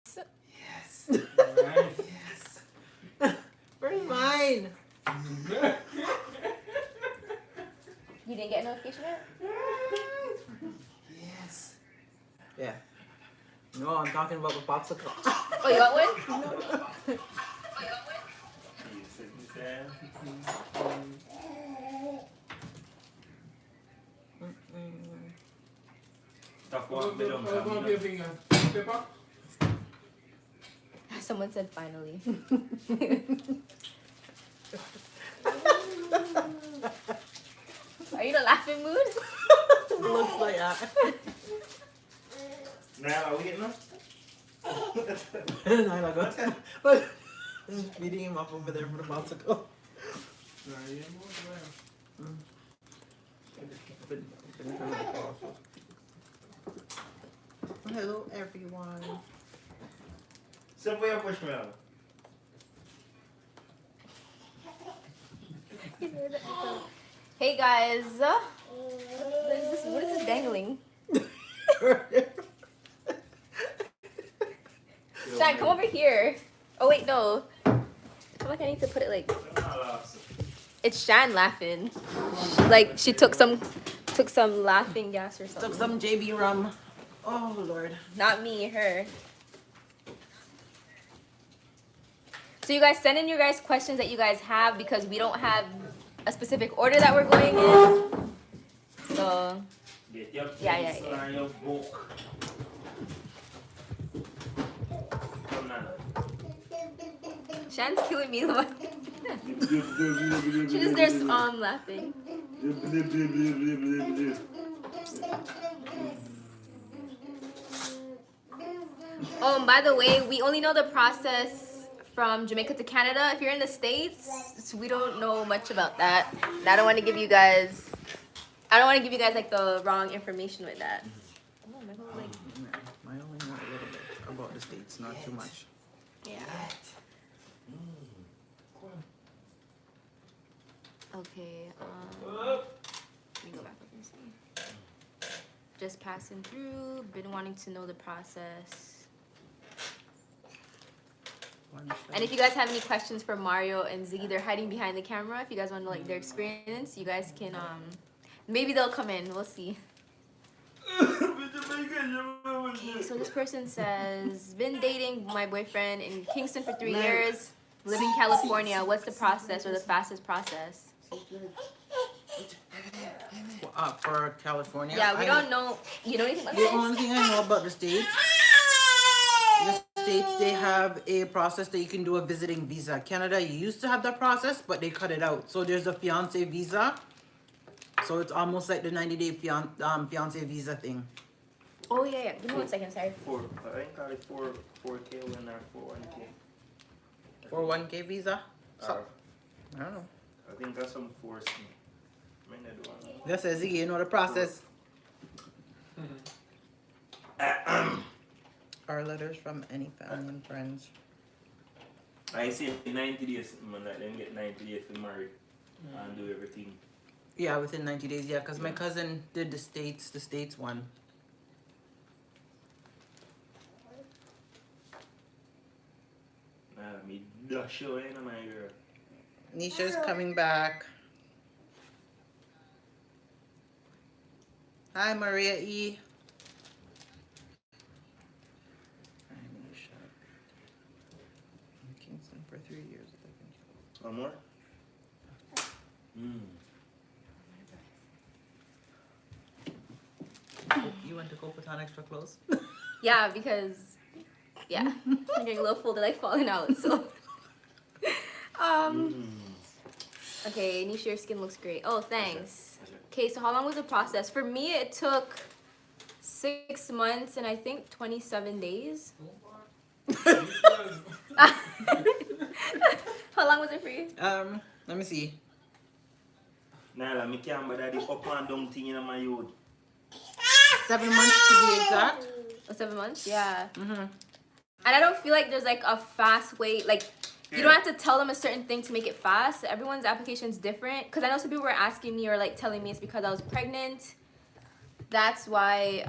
Yes. Right. Yes. Where's mine? You didn't get a notification yet? Yes. Yeah. No, I'm talking about the popsicle. Oh, you got one? Someone said finally. Are you in a laughing mood? Looks like that. Now, are we getting up? Nyla, go. Look. Beating him up over there for the popsicle. Hello, everyone. So, for your pushmallow. Hey guys. What is this dangling? Shan, come over here. Oh wait, no. I feel like I need to put it like. It's Shan laughing. Like she took some laughing gas or something. Took some JB rum. Oh Lord. Not me, her. So you guys send in your guys' questions that you guys have because we don't have a specific order that we're going in. So yeah. Shan's killing me. She just there's laughing. Oh, and by the way, we only know the process from Jamaica to Canada. If you're in the States, we don't know much about that. And I don't want to give you guys like the wrong information with that. Oh, my whole leg. I only know a little bit about the States, not too much. Yeah. Okay. Let me go back up and see. Just passing through. Been wanting to know the process. And if you guys have any questions for Mario and Ziggy, they're hiding behind the camera. If you guys want to know like their experience, you guys can maybe they'll come in. We'll see. Okay, so this person says, been dating my boyfriend in Kingston for 3 years, live in California. What's the process or the fastest process? For California? Yeah, we don't know. You know anything about The this? only thing I know about the States, they have a process that you can do a visiting visa. Canada used to have that process, but they cut it out. So there's a fiance visa. So it's almost like the 90-day fiance visa thing. Oh, yeah. Give me 1 second, sorry. I think I had 4K when they're 4-1K. 401k visa? So, I don't know. I think that's some force. That says you know the process. Our letters from any family and friends. I say 90 days, man, let them get 90 days to marry and do everything. Yeah, within 90 days, yeah, because my cousin did the States one. Me dash you in my girl. Nisha's coming back. Hi, Maria E. Hi, Nisha. In Kingston for 3 years. One more? You went to go put on extra clothes? Yeah, because, yeah, I'm getting a little full. They're like falling out, so. Okay, Nisha, your skin looks great. Oh, thanks. Okay, so how long was the process? For me, it took 6 months and I think 27 days. How long was it for you? Let me see. Nah, me can't bother the up and down thing in my youth. 7 months to be exact. Oh, 7 months? Yeah. Mm-hmm. And I don't feel like there's like a fast way, like you don't have to tell them a certain thing to make it fast. Everyone's application is different. Because I know some people were asking me or like telling me it's because I was pregnant. That's why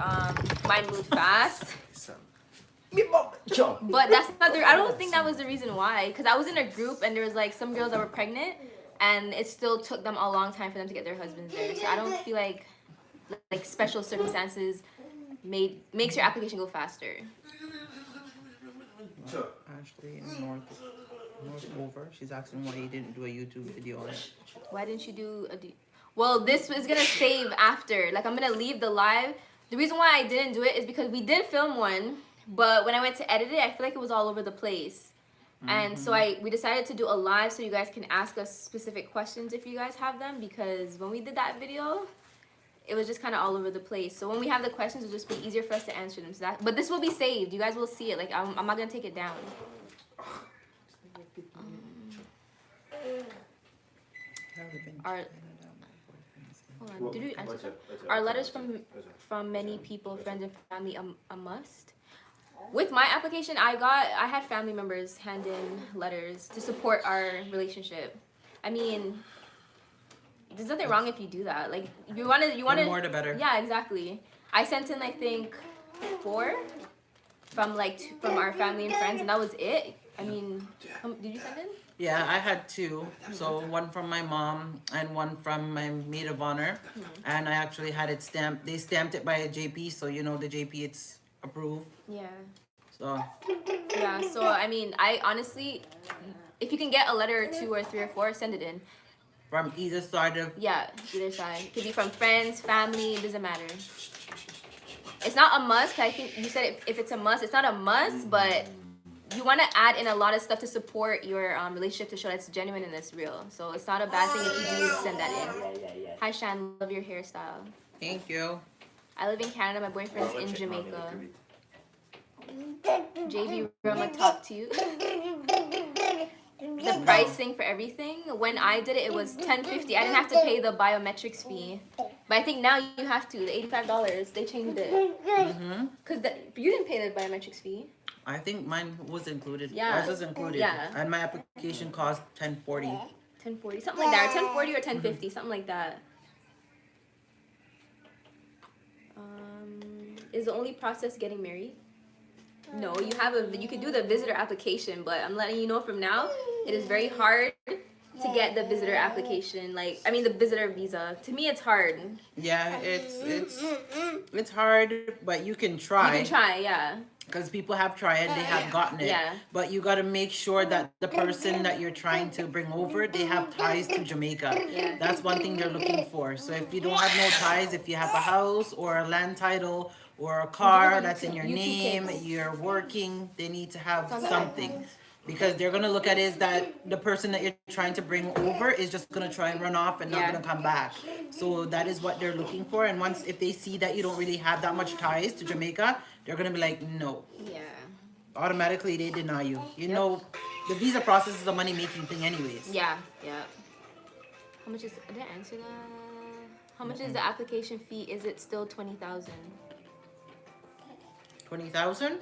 mine moved fast. But that's not the. I don't think that was the reason why. Because I was in a group and there was like some girls that were pregnant, and it still took them a long time for them to get their husbands there. So I don't feel like special circumstances makes your application go faster. Ashley North over. She's asking why you didn't do a YouTube video on it. Why didn't you do a? Well, this was gonna save after. Like I'm gonna leave the live. The reason why I didn't do it is because we did film one, but when I went to edit it, I feel like it was all over the place. And so we decided to do a live so you guys can ask us specific questions if you guys have them, because when we did that video, it was just kind of all over the place. So when we have the questions, it'll just be easier for us to answer them. So but this will be saved. You guys will see it. Like I'm not gonna take it down. Are letters from many people, friends and family a must? With my application, I had family members hand in letters to support our relationship. I mean, there's nothing wrong if you do that. Like you want The more the better. Yeah, exactly. I sent in I think 4 from from our family and friends, and that was it. I mean, did you send in? Yeah, I had 2. So one from my mom and one from my maid of honor. And I actually had it stamped. They stamped it by a JP, so you know the JP, it's approved. Yeah. So. Yeah, so I mean, I honestly, if you can get a letter or 2 or 3 or 4, send it in. From either side of. Yeah, either side. It could be from friends, family, it doesn't matter. It's not a must, 'cause I think you said if it's a must, it's not a must, but you want to add in a lot of stuff to support your relationship to show that it's genuine and it's real. So it's not a bad thing if you do send that in. Hi Shan, love your hairstyle. Thank you. I live in Canada, my boyfriend's in Jamaica. JB Roma talk to you. The pricing for everything, when I did it, it was $10.50. I didn't have to pay the biometrics fee. But I think now you have to, the $85, they changed it. Because you didn't pay the biometrics fee. I think mine was included. Yeah. Ours was included. Yeah. And my application cost $10.40. $10.40, something like that, or $10.40 or $10.50, something like that. Is the only process getting married? No, you can do the visitor application, but I'm letting you know from now, it is very hard to get the visitor application. The visitor visa. To me, it's hard. Yeah, it's hard, but you can try. You can try, yeah. Because people have tried, they have gotten it. Yeah. But you got to make sure that the person that you're trying to bring over, they have ties to Jamaica. Yeah. That's one thing they're looking for. So if you don't have no ties, if you have a house or a land title or a car that's in your name, you're working, they need to have something. Because they're going to look at it as that the person that you're trying to bring over is just going to try and run off and not going to come back. So that is what they're looking for. And if they see that you don't really have that much ties to Jamaica, they're going to be like, no. Yeah. Automatically, they deny you. You know, the visa process is a money-making thing anyways. Yeah, yeah. How much did I answer that? How much is the application fee? Is it still $20,000? 20,000?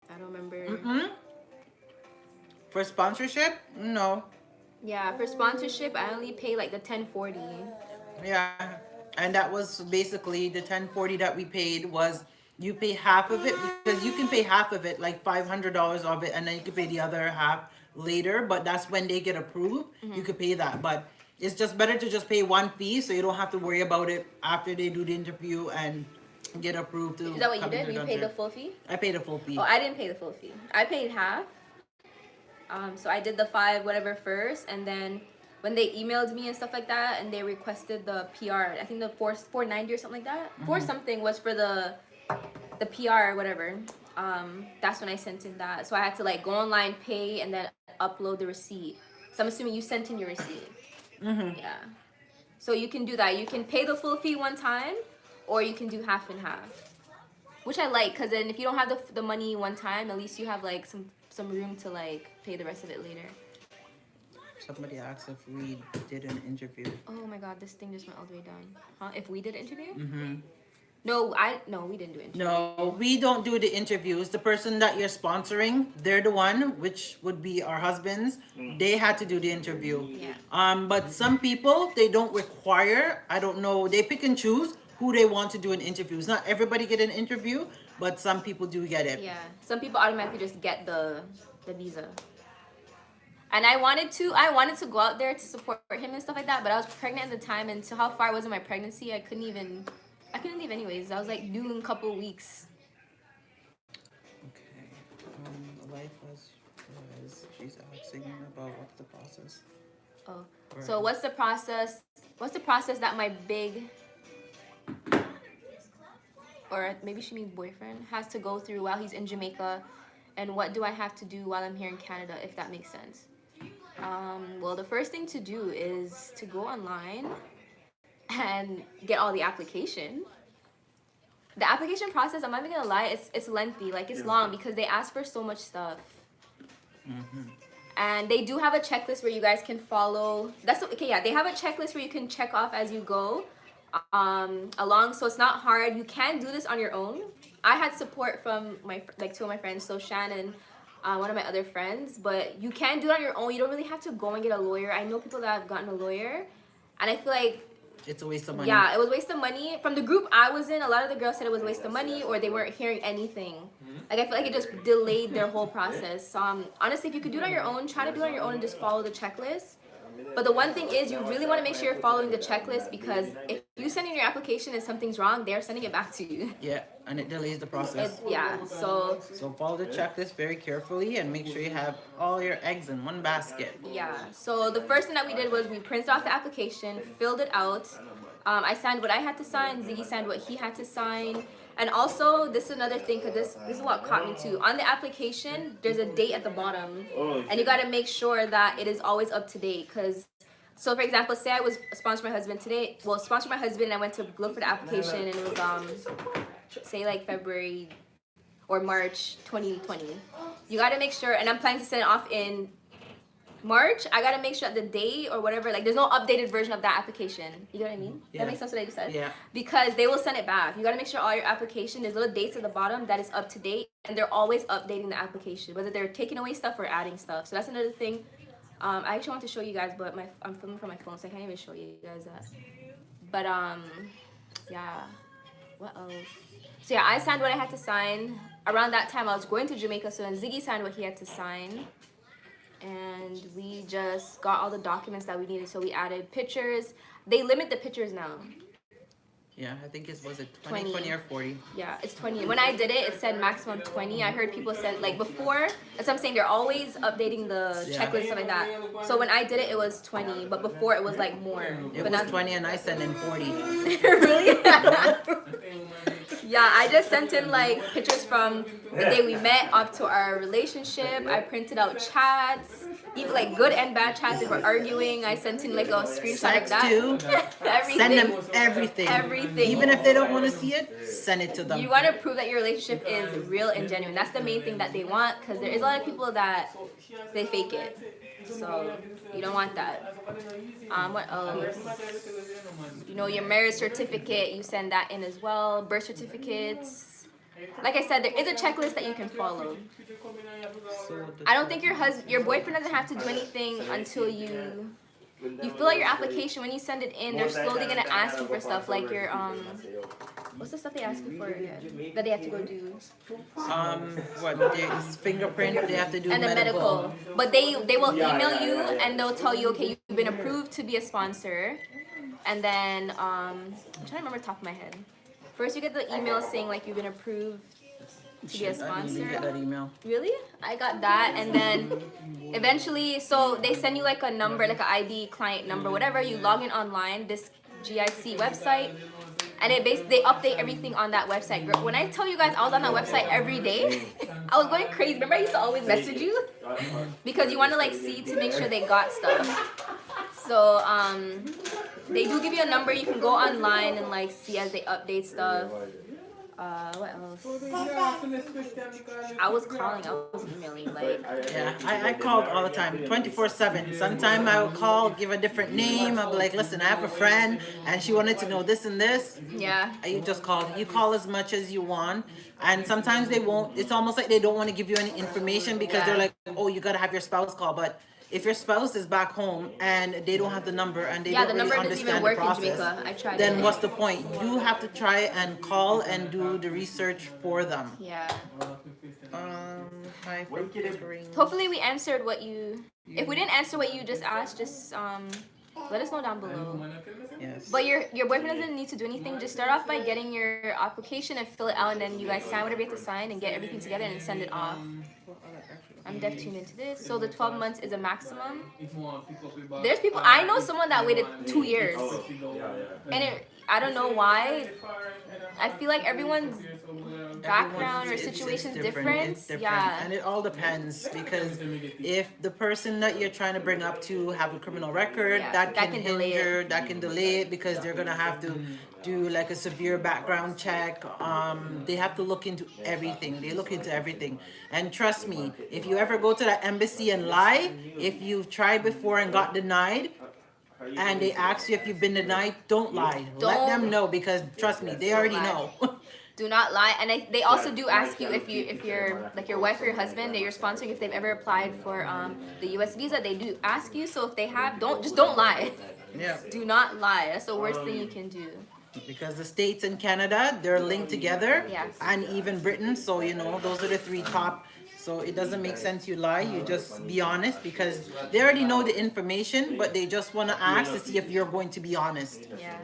I don't remember. For sponsorship? No. Yeah, for sponsorship, I only pay like the $10.40. Yeah. And that was basically the $10.40 that we paid was you pay half of it, because you can pay half of it, like $500 of it, and then you can pay the other half later. But that's when they get approved. You could pay that. But it's just better to just pay one fee so you don't have to worry about it after they do the interview and get approved. Is that what you did? You paid the full fee? I paid a full fee. Oh, I didn't pay the full fee. I paid half. So I did the 5 whatever first, and then when they emailed me and stuff like that, and they requested the PR, I think the 490 or something like that, 4 something was for the PR or whatever. That's when I sent in that. So I had to go online, pay, and then upload the receipt. So I'm assuming you sent in your receipt. Yeah. So you can do that. You can pay the full fee one time, or you can do half and half, which I like, because then if you don't have the money one time, at least you have some room to pay the rest of it later. Somebody asked if we did an interview. Oh my god, this thing just went all the way down. Huh? If we did an interview? No, we didn't do an interview. No, we don't do the interviews. The person that you're sponsoring, they're the one, which would be our husbands. They had to do the interview. Yeah. But some people, they don't require, I don't know, they pick and choose who they want to do an interview. Not everybody get an interview, but some people do get it. Yeah, some people automatically just get the visa. And I wanted to go out there to support him and stuff like that, but I was pregnant at the time, and to how far I was in my pregnancy, I couldn't leave anyways. I was like due in a couple weeks. Okay. The life was she's asking about what's the process. Oh, so what's the process? What's the process that my big, or maybe she means boyfriend, has to go through while he's in Jamaica, and what do I have to do while I'm here in Canada, if that makes sense? Well, the first thing to do is to go online and get all the application. The application process, I'm not even gonna lie, it's lengthy, like it's long because they ask for so much stuff. And they do have a checklist where you guys can follow. They have a checklist where you can check off as you go along, so it's not hard. You can do this on your own. I had support from two of my friends, so Shannon, one of my other friends, but you can do it on your own. You don't really have to go and get a lawyer. I know people that have gotten a lawyer, and I feel like it's a waste of money. Yeah, it was a waste of money. From the group I was in, a lot of the girls said it was a waste of money, or they weren't hearing anything. Like, I feel like it just delayed their whole process. So honestly, if you could do it on your own, try to do it on your own and just follow the checklist. But the one thing is, you really want to make sure you're following the checklist, because if you send in your application and something's wrong, they're sending it back to you. Yeah, and it delays the process. So follow the checklist very carefully and make sure you have all your eggs in one basket. Yeah, so the first thing that we did was we printed off the application, filled it out. I signed what I had to sign, Ziggy signed what he had to sign. And also, this is another thing, because this is what caught me too. On the application, there's a date at the bottom. And you got to make sure that it is always up to date. So for example, say I was sponsoring my husband today. Well, sponsored my husband, and I went to look for the application, and it was, say like February or March 2020. You got to make sure, and I'm planning to send it off in March. I gotta make sure that the date or whatever, like, there's no updated version of that application. You know what I mean? Yeah. That makes sense what I just said? Yeah. Because they will send it back. You gotta make sure all your application, there's little dates at the bottom that is up to date, and they're always updating the application, whether they're taking away stuff or adding stuff. So that's another thing. I actually want to show you guys, but I'm filming from my phone, so I can't even show you guys that. But yeah. What else? So yeah, I signed what I had to sign. Around that time, I was going to Jamaica, so then Ziggy signed what he had to sign. And we just got all the documents that we needed, so we added pictures. They limit the pictures now. Yeah, I think was it 20 or 40? Yeah, it's 20. When I did it said maximum 20. I heard people said, like, before, that's what I'm saying, they're always updating the checklist, stuff like that. So when I did it, it was 20, but before it was like more. It but was 20 and I sent in 40. Really? Yeah, I just sent in like pictures from the day we met up to our relationship. I printed out chats, even like good and bad chats. If we're arguing, I sent in like a screenshot of that. Too. Everything. Send them everything. Everything. Even if they don't want to see it, send it to them. You want to prove that your relationship is real and genuine. That's the main thing that they want, because there is a lot of people that they fake it. So you don't want that. What else? You know, your marriage certificate, you send that in as well. Birth certificates. Like I said, there is a checklist that you can follow. I don't think your boyfriend doesn't have to do anything until you fill out your application. When you send it in, they're slowly gonna ask you for stuff like your what's the stuff they ask you for again? That they have to go do? There's fingerprint, they have to do and the medical. But they will email you and they'll tell you, okay, you've been approved to be a sponsor. And then I'm trying to remember the top of my head. First you get the email saying like you've been approved to be a sponsor. I didn't even get that email. Really? I got that, and then eventually, so they send you like a number, like an ID client number, whatever. You log in online, this GIC website, and they update everything on that website. Girl, when I tell you guys I was on that website every day, I was going crazy. Remember I used to always message you? Because you want to like see to make sure they got stuff. So they do give you a number. You can go online and like see as they update stuff. What else? I was calling, I was emailing, like. Yeah, I called all the time, 24/7. Sometime I would call, give a different name. I'd be like, listen, I have a friend and she wanted to know this and this. Yeah. You just call. You call as much as you want. And sometimes they won't. It's almost like they don't want to give you any information because they're like, oh, you got to have your spouse call. But if your spouse is back home and they don't have the number and they Yeah, don't the really number doesn't even understand the work in process, Jamaica. I tried then it. what's the point? You have to try and call and do the research for them. Yeah. Hi, filtering. Hopefully we answered what you. If we didn't answer what you just asked, just let us know down below. Yes. But your boyfriend doesn't need to do anything. Just start off by getting your application and fill it out, and then you guys sign whatever you have to sign and get everything together and send it off. I'm deaf tuned into this. So the 12 months is a maximum. There's people. I know someone that waited 2 years, Oh, yeah. and I don't know why. I feel like everyone's background or It's situation's different. different. It's different. Yeah. And it all depends because if the person that you're trying to bring up to have a criminal record, Yeah, that that can can delay hinder, that can delay it because they're gonna have to do like a severe background check. They have to look into everything. They look into everything. And trust me, if you ever go to the embassy and lie, if you've tried before and got denied, and they ask you if you've been denied, don't lie. Let Don't- them know because trust me, they already know. Do not lie, and they also do ask you if you're like your wife or your husband that you're sponsoring, if they've ever applied for the U.S. visa. They do ask you, so if they have, don't lie. Yeah. Do not lie. That's the worst thing you can do. Because the States and Canada, they're linked together, Yes. and even Britain. So you know, those are the three top. So it doesn't make sense you lie. You just be honest because they already know the information, but they just want to ask to see if you're going to be honest. Yeah.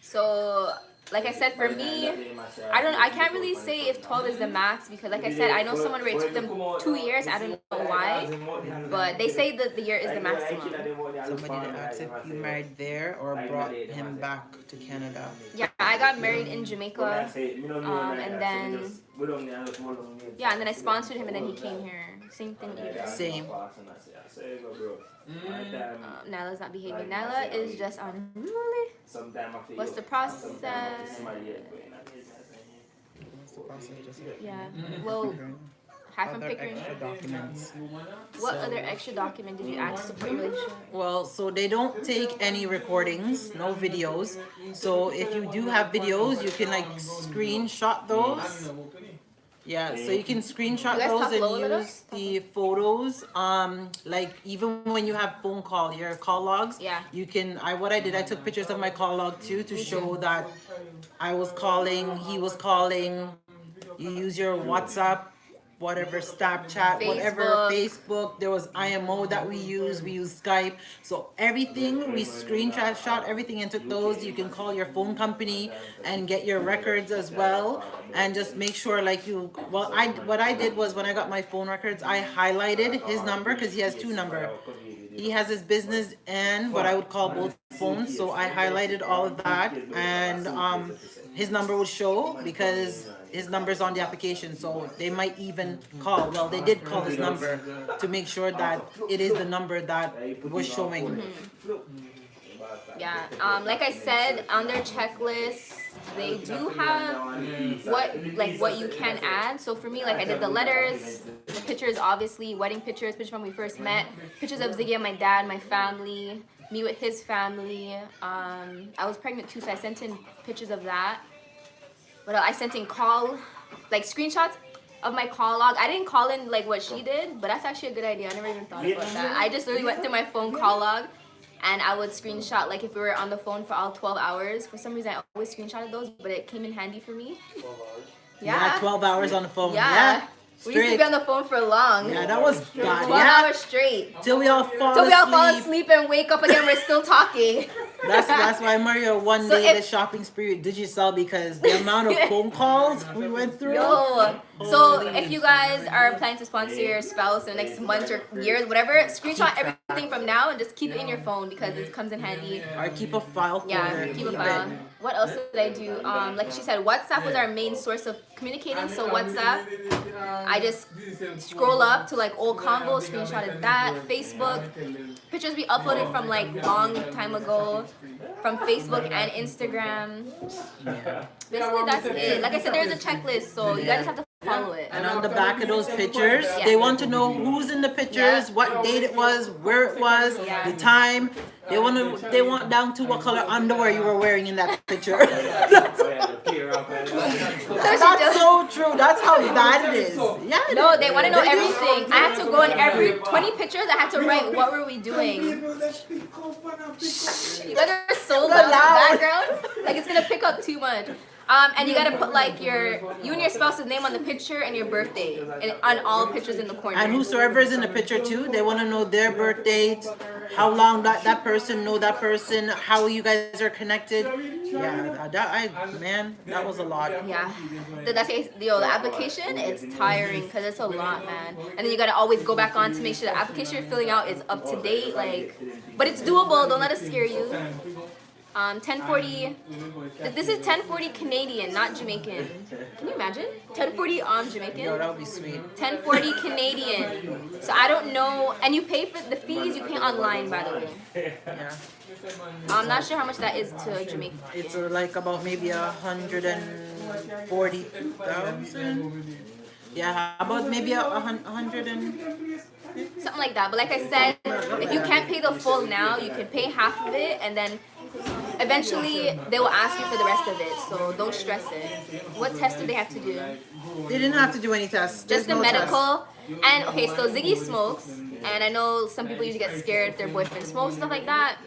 So, like I said, for me, I can't really say if 12 is the max because, like I said, I know someone where it took them 2 years. I don't know why, but they say that the year is the maximum. Somebody that asked if you married there or brought him back to Canada. Yeah, I got married in Jamaica, and then yeah, and then I sponsored him, and then he came here. Same thing either. Same. Nyla's not behaving. Nyla is just unruly. What's the process? Yeah. Well, hi from Other Pickering. extra documents. What other extra document did you add to support your relationship? Well, so they don't take any recordings, no videos. So if you do have videos, you can like screenshot those. Yeah, so you can screenshot You guys those talk low a and little? use the photos. Like even when you have phone call, your call logs. Yeah. You can. What I did, I took pictures of my call log too to show that I was calling, he was calling. You use your WhatsApp, whatever, Snapchat, whatever, Facebook. There was IMO that we use Skype. So everything, we shot everything and took those. You can call your phone company and get your records as well. And just make sure what I did was when I got my phone records, I highlighted his number because he has two numbers. He has his business and what I would call both phones. So I highlighted all of that and his number would show because his number's on the application, so they might even call. Well, they did call his number to make sure that it is the number that was showing. Yeah. Like I said, on their checklist, they do have what you can add. So for me, like I did the letters, the pictures, obviously, wedding pictures when we first met, pictures of Ziggy and my dad, my family, me with his family. I was pregnant too, so I sent in pictures of that. But I sent in screenshots of my call log. I didn't call in like what she did, but that's actually a good idea. I never even thought about that. I just literally went through my phone call log, and I would screenshot like if we were on the phone for all 12 hours. For some reason, I always screenshotted those, but it came in handy for me. Yeah. 12 hours on the phone. Yeah. We used to be on the phone for long. Yeah, that was bad. 12 Yeah. hours straight. Till we all fall Till we all fall asleep. asleep and wake up again, we're still talking. That's why Mario one So day if- the shopping spree with Digicel because the amount of phone calls we went through. Yo. So if you guys are planning to sponsor your spouse in the next months or years, whatever, screenshot everything from now and just keep it in your phone because it comes in handy. Or keep a file folder. Yeah, keep a file. What else did I do? Like she said, WhatsApp was our main source of communicating. So WhatsApp, I just scroll up to like old combos, screenshotted that. Facebook, pictures we uploaded from like long time ago, from Facebook and Instagram. Yeah. Basically, that's it. Like I said, there's a checklist, so you guys just have to follow it. And on the back of those pictures, Yeah. they want to know who's in the pictures, Yeah. what date it was, where it was, Yeah. the time. They want down to what color underwear you were wearing in that picture. That's That's so true. That's how bad it is. Yeah. No, they want to know everything. I had to go in every 20 pictures. I had to write what were we doing. You guys are so loud in the background. Like it's gonna pick up too much. And you gotta put like you and your spouse's name on the picture and your birthday, and on all pictures in the corner. And whosoever is in the picture too, they want to know their birth date, how long that person know that person, how you guys are connected. Yeah, that was a lot. Yeah, the application, it's tiring because it's a lot, man. And then you gotta always go back on to make sure the application you're filling out is up to date, like, but it's doable. Don't let it scare you. 1040. This is 1040 Canadian, not Jamaican. Can you imagine? 1040 Jamaican. Yo, that would be sweet. 1040 Canadian. So I don't know, and you pay for the fees. You pay online, by the way. Yeah. I'm not sure how much that is to Jamaica. It's like about maybe 140,000. Yeah, about maybe 100 and. Something like that. But like I said, if you can't pay the full now, you can pay half of it, and then eventually they will ask you for the rest of it. So don't stress it. What test do they have to do? They didn't have to do any tests. Just the no medical. And okay, so Ziggy smokes, and I know some people usually get scared if their boyfriend smokes, stuff like that.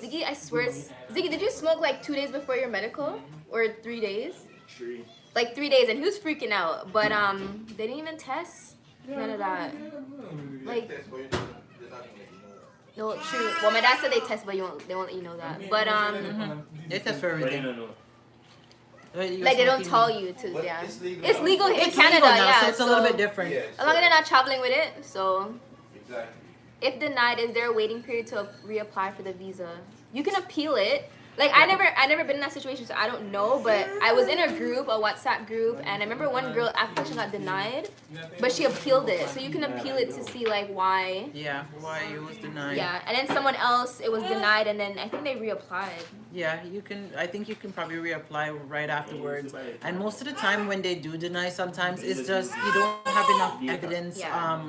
Ziggy, I swear, Ziggy, did you smoke like 2 days before your medical, or 3 days? 3. Like 3 days, and he was freaking out. But they didn't even test. None of that. Like, no, true. Well, my dad said they test, but they won't let you know that. But They test for everything. like they don't tell you to. Yeah, it's legal in It's Canada. legal now, Yeah, so it's a little bit different. As long as they're not traveling with it. So, if denied, is there a waiting period to reapply for the visa? You can appeal it. Like I never been in that situation, so I don't know. But I was in a group, a WhatsApp group, and I remember one girl application got denied, but she appealed it. So you can appeal it to see like why. Yeah, why it was denied. Yeah, and then someone else it was denied, and then I think they reapplied. Yeah, you can. I think you can probably reapply right afterwards. And most of the time, when they do deny, sometimes it's just you don't have enough evidence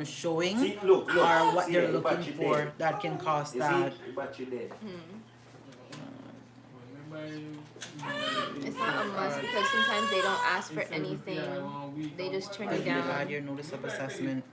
showing or what they're looking for that can cause that. It's not a must because sometimes they don't ask for anything. They just turn you You down. had your notice of assessment.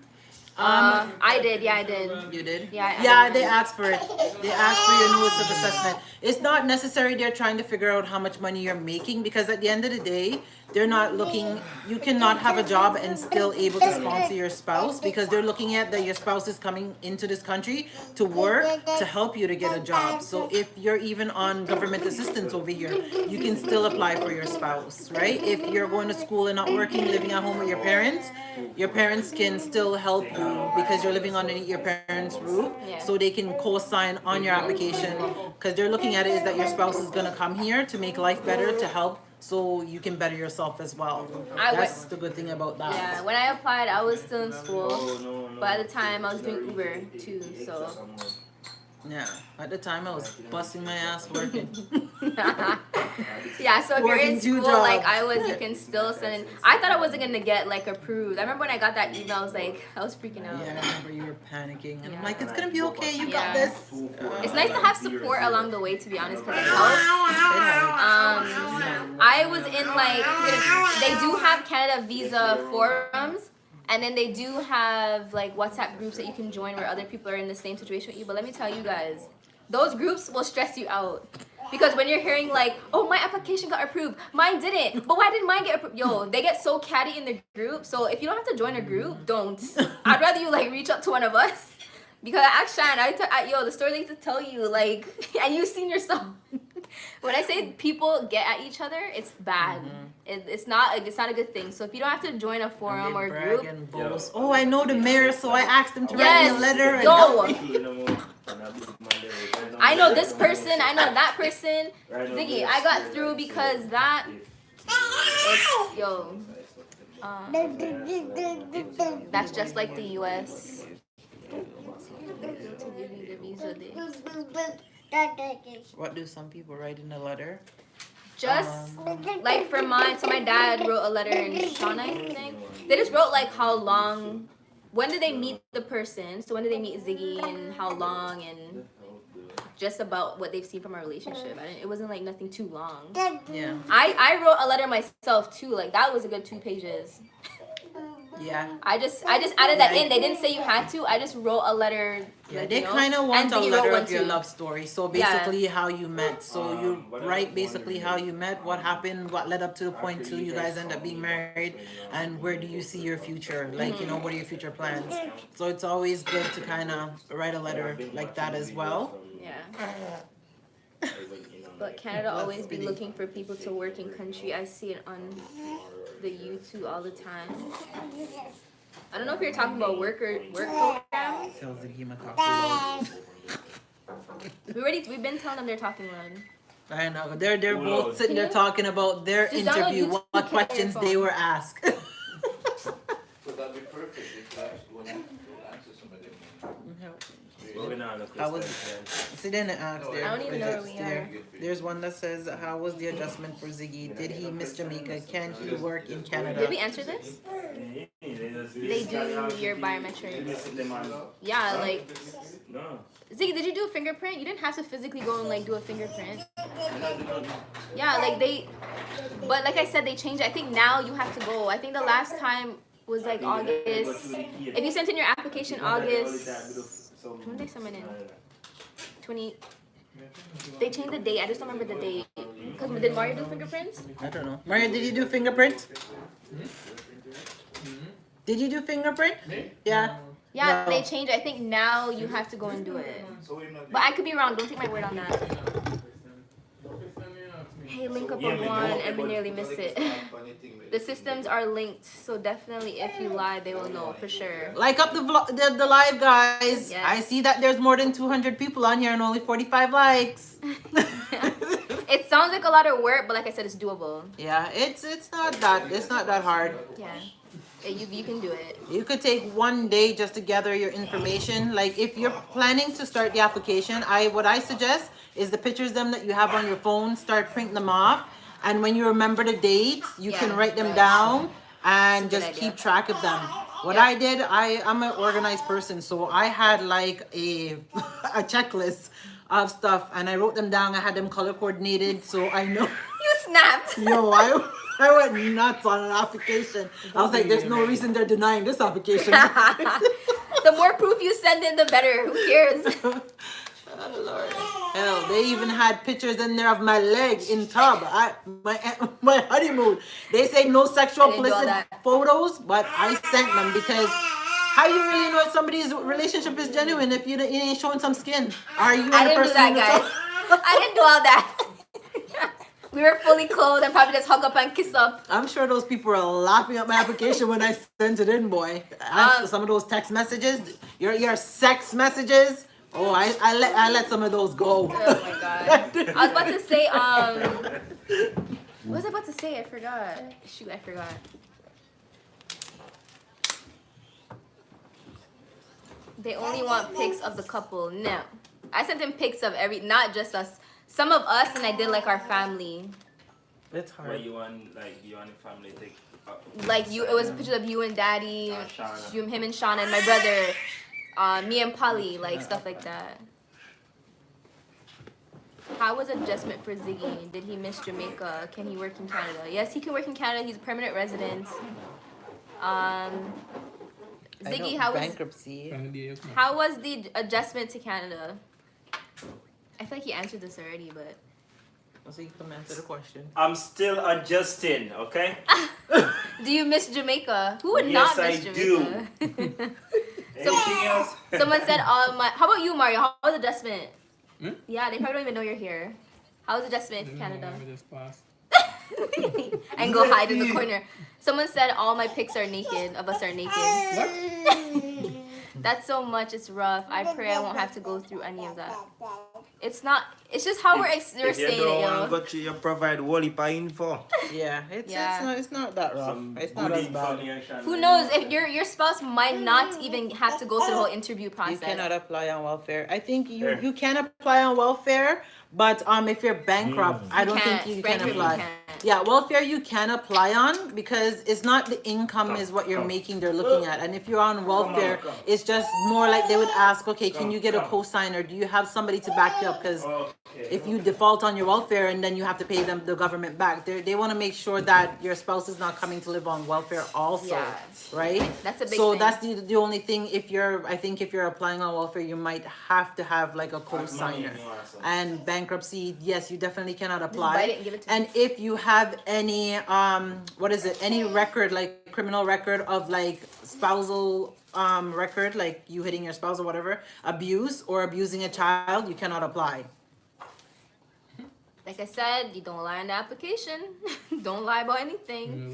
I did. Yeah, I did. You did? Yeah, they asked for it. They asked for your notice of assessment. It's not necessary they're trying to figure out how much money you're making because at the end of the day, they're not looking, you cannot have a job and still able to sponsor your spouse because they're looking at that your spouse is coming into this country to work to help you to get a job. So if you're even on government assistance over here, you can still apply for your spouse, right? If you're going to school and not working, living at home with your parents can still help you because you're living underneath your parents' roof. So they can co-sign on your application because they're looking at it is that your spouse is going to come here to make life better, to help so you can better yourself as well. That's the good thing about that. Yeah, when I applied, I was still in school, but at the time I was doing Uber too, so. Yeah, at the time I was busting my ass working. Yeah, so if you're in Working 2 school like jobs. I was, you can still send in. I thought I wasn't gonna get like approved. I remember when I got that email, I was like, I was freaking out. Yeah, I remember you were panicking. And I'm Yeah. like, it's gonna be okay, you got Yeah. this. It's nice to have support along the way, to be honest, because it helps. It helps. I was in like, they do have Canada visa forums, and then they do have like WhatsApp groups that you can join where other people are in the same situation with you. But let me tell you guys, those groups will stress you out. Because when you're hearing like, oh, my application got approved, mine didn't, but why didn't mine get approved? Yo, they get so catty in the group. So if you don't have to join a group, don't. I'd rather you like reach out to one of us. Because I asked Shan, yo, the story they used to tell you, like, and you've seen yourself. When I say people get at each other, it's bad. It's not a good thing. So if you don't have to join a forum or a group, and boast. Oh, I know the mayor, so I asked him to write yes, me a letter. And yo, I know this person, I know that person. Ziggy, I got through because that. It's, yo. That's just like the U.S. To give you the visa day. What do some people write in a letter? Just like for mine, so my dad wrote a letter in Shauna, I think. They just wrote like how long, when did they meet the person? So when did they meet Ziggy and how long and just about what they've seen from our relationship. It wasn't like nothing too long. Yeah. I wrote a letter myself too. Like that was a good 2 pages. Yeah. I just added that in. They didn't say you had to. I just wrote a letter. Yeah, like, they you know, kind of want and a Ziggy wrote letter one of your too. love story. So Yeah. basically, how you met. So you what I write was basically wondering how is, you met, what happened, what led up to the point after to you guys end up being married, and where do you see your future? Like, you know, what are your future plans? So it's always good to kind of write a letter like that as well. Yeah. But Canada always be looking for people to work in country. I see it on the YouTube all the time. I don't know if you're talking about work program. Tells the Gima coffee We've been telling them they're talking loud. I know. They're Who both knows? sitting there Can you- talking about their Just download interview, YouTube, what carry your questions they phone. were asked. So that'd be perfect if you actually want to answer some of them. Moving on, How was See, then it asks there. I don't even know where we there. There's one that says, how was the adjustment for Ziggy? Did he miss Jamaica? Can he work in Canada? Did we answer this? They do your biometrics. Yeah, like No. Ziggy, did you do a fingerprint? You didn't have to physically go and like do a fingerprint. Yeah, like but like I said, they changed it. I think now you have to go. I think the last time was like August. If you sent in your application August, when did they send it in? 20. They changed the date. I just don't remember the date. Because did Mario do fingerprints? I don't know. Maria, did you do fingerprint? Did you do fingerprint? Yeah. Yeah, No. they changed it. I think now you have to go and do it. But I could be wrong. Don't take my word on that. Hey, link up on one and we nearly missed it. The systems are linked, so definitely if you lie, they will know for sure. Like up the live, guys. Yes. I see that there's more than 200 people on here and only 45 likes. It sounds like a lot of work, but like I said, it's doable. Yeah, it's not that hard. Yeah, you can do it. You could take one day just to gather your information. Like if you're planning to start the application, what I suggest is the pictures them that you have on your phone, start printing them off. And when you remember the dates, you can Yeah. write them down and That's a good just idea. keep track of them. What Yeah. I did, I'm an organized person, so I had like a a checklist of stuff and I wrote them down. I had them color coordinated so I know. You snapped. Yo, I went nuts on an application. I was like, there's no reason they're denying this application. The more proof you send in, the better. Who cares? Oh, Lord. Hell, they even had pictures in there of my leg in tub. My honeymoon. They say no sexual I didn't do all explicit that. photos, but I sent them because how you really know if somebody's relationship is genuine if you ain't showing some skin? Are you I and the didn't do person that, in the guys. tub? I didn't do all that. We were fully clothed and probably just hug up and kiss up. I'm sure those people are laughing at my application when I sent it in, boy. Some of those text messages, your sex messages. Oh, I let some of those go. Oh my god. I was about to say, what was I about to say? I forgot. Shoot, I forgot. They only want pics of the couple. No. I sent them pics of not just us. Some of us, and I did like our family. It's Where hard. you want the family take Like it was pictures of you and Daddy, Shauna. him and Shauna and my brother, me and Polly, like stuff like that. How was adjustment for Ziggy? Did he miss Jamaica? Can he work in Canada? Yes, he can work in Canada. He's a permanent resident. Ziggy, bankruptcy. how was the adjustment to Canada? I feel like he answered this already, but So you can answer the question. I'm still adjusting, okay? do you miss Jamaica? Who would Yes, not miss I Jamaica? Anything else? Someone said, how about you, Mario? How was adjustment? Yeah, they probably don't even know you're here. How was adjustment to Canada? And go hide in the corner. Someone said all my pics are naked, of us are naked. That's so much, it's rough. I pray I won't have to go through any of that. It's not, It's just how we're saying If you it, don't yo. want to go to, you provide whole heap of info. Yeah, it's not that rough. Some It's not good as bad. information. Who knows if your spouse might not even have to go through the whole interview You process. cannot apply on welfare. I think Yeah. you can apply on welfare, but if you're bankrupt, I don't think can't. you can Bankrupt, you apply. can't. Yeah, welfare you can apply on because it's not the income is what you're making they're looking at. And if you're on welfare, it's just more like they would ask, okay, can you get a cosigner? Do you have somebody to back you up? Because if you default on your welfare and then you have to pay them the government back, they want to make sure that your spouse is not coming to live on welfare also, Yeah. right? That's a big So thing. that's the only thing. I think if you're applying on welfare, you might have to have like a cosigner. And bankruptcy, yes, you definitely cannot buy apply. it and give it to And if you have any any record, like criminal record of like spousal record, like you hitting your spouse or whatever, abuse or abusing a child, you cannot apply. Like I said, you don't lie on the application. Don't lie about anything.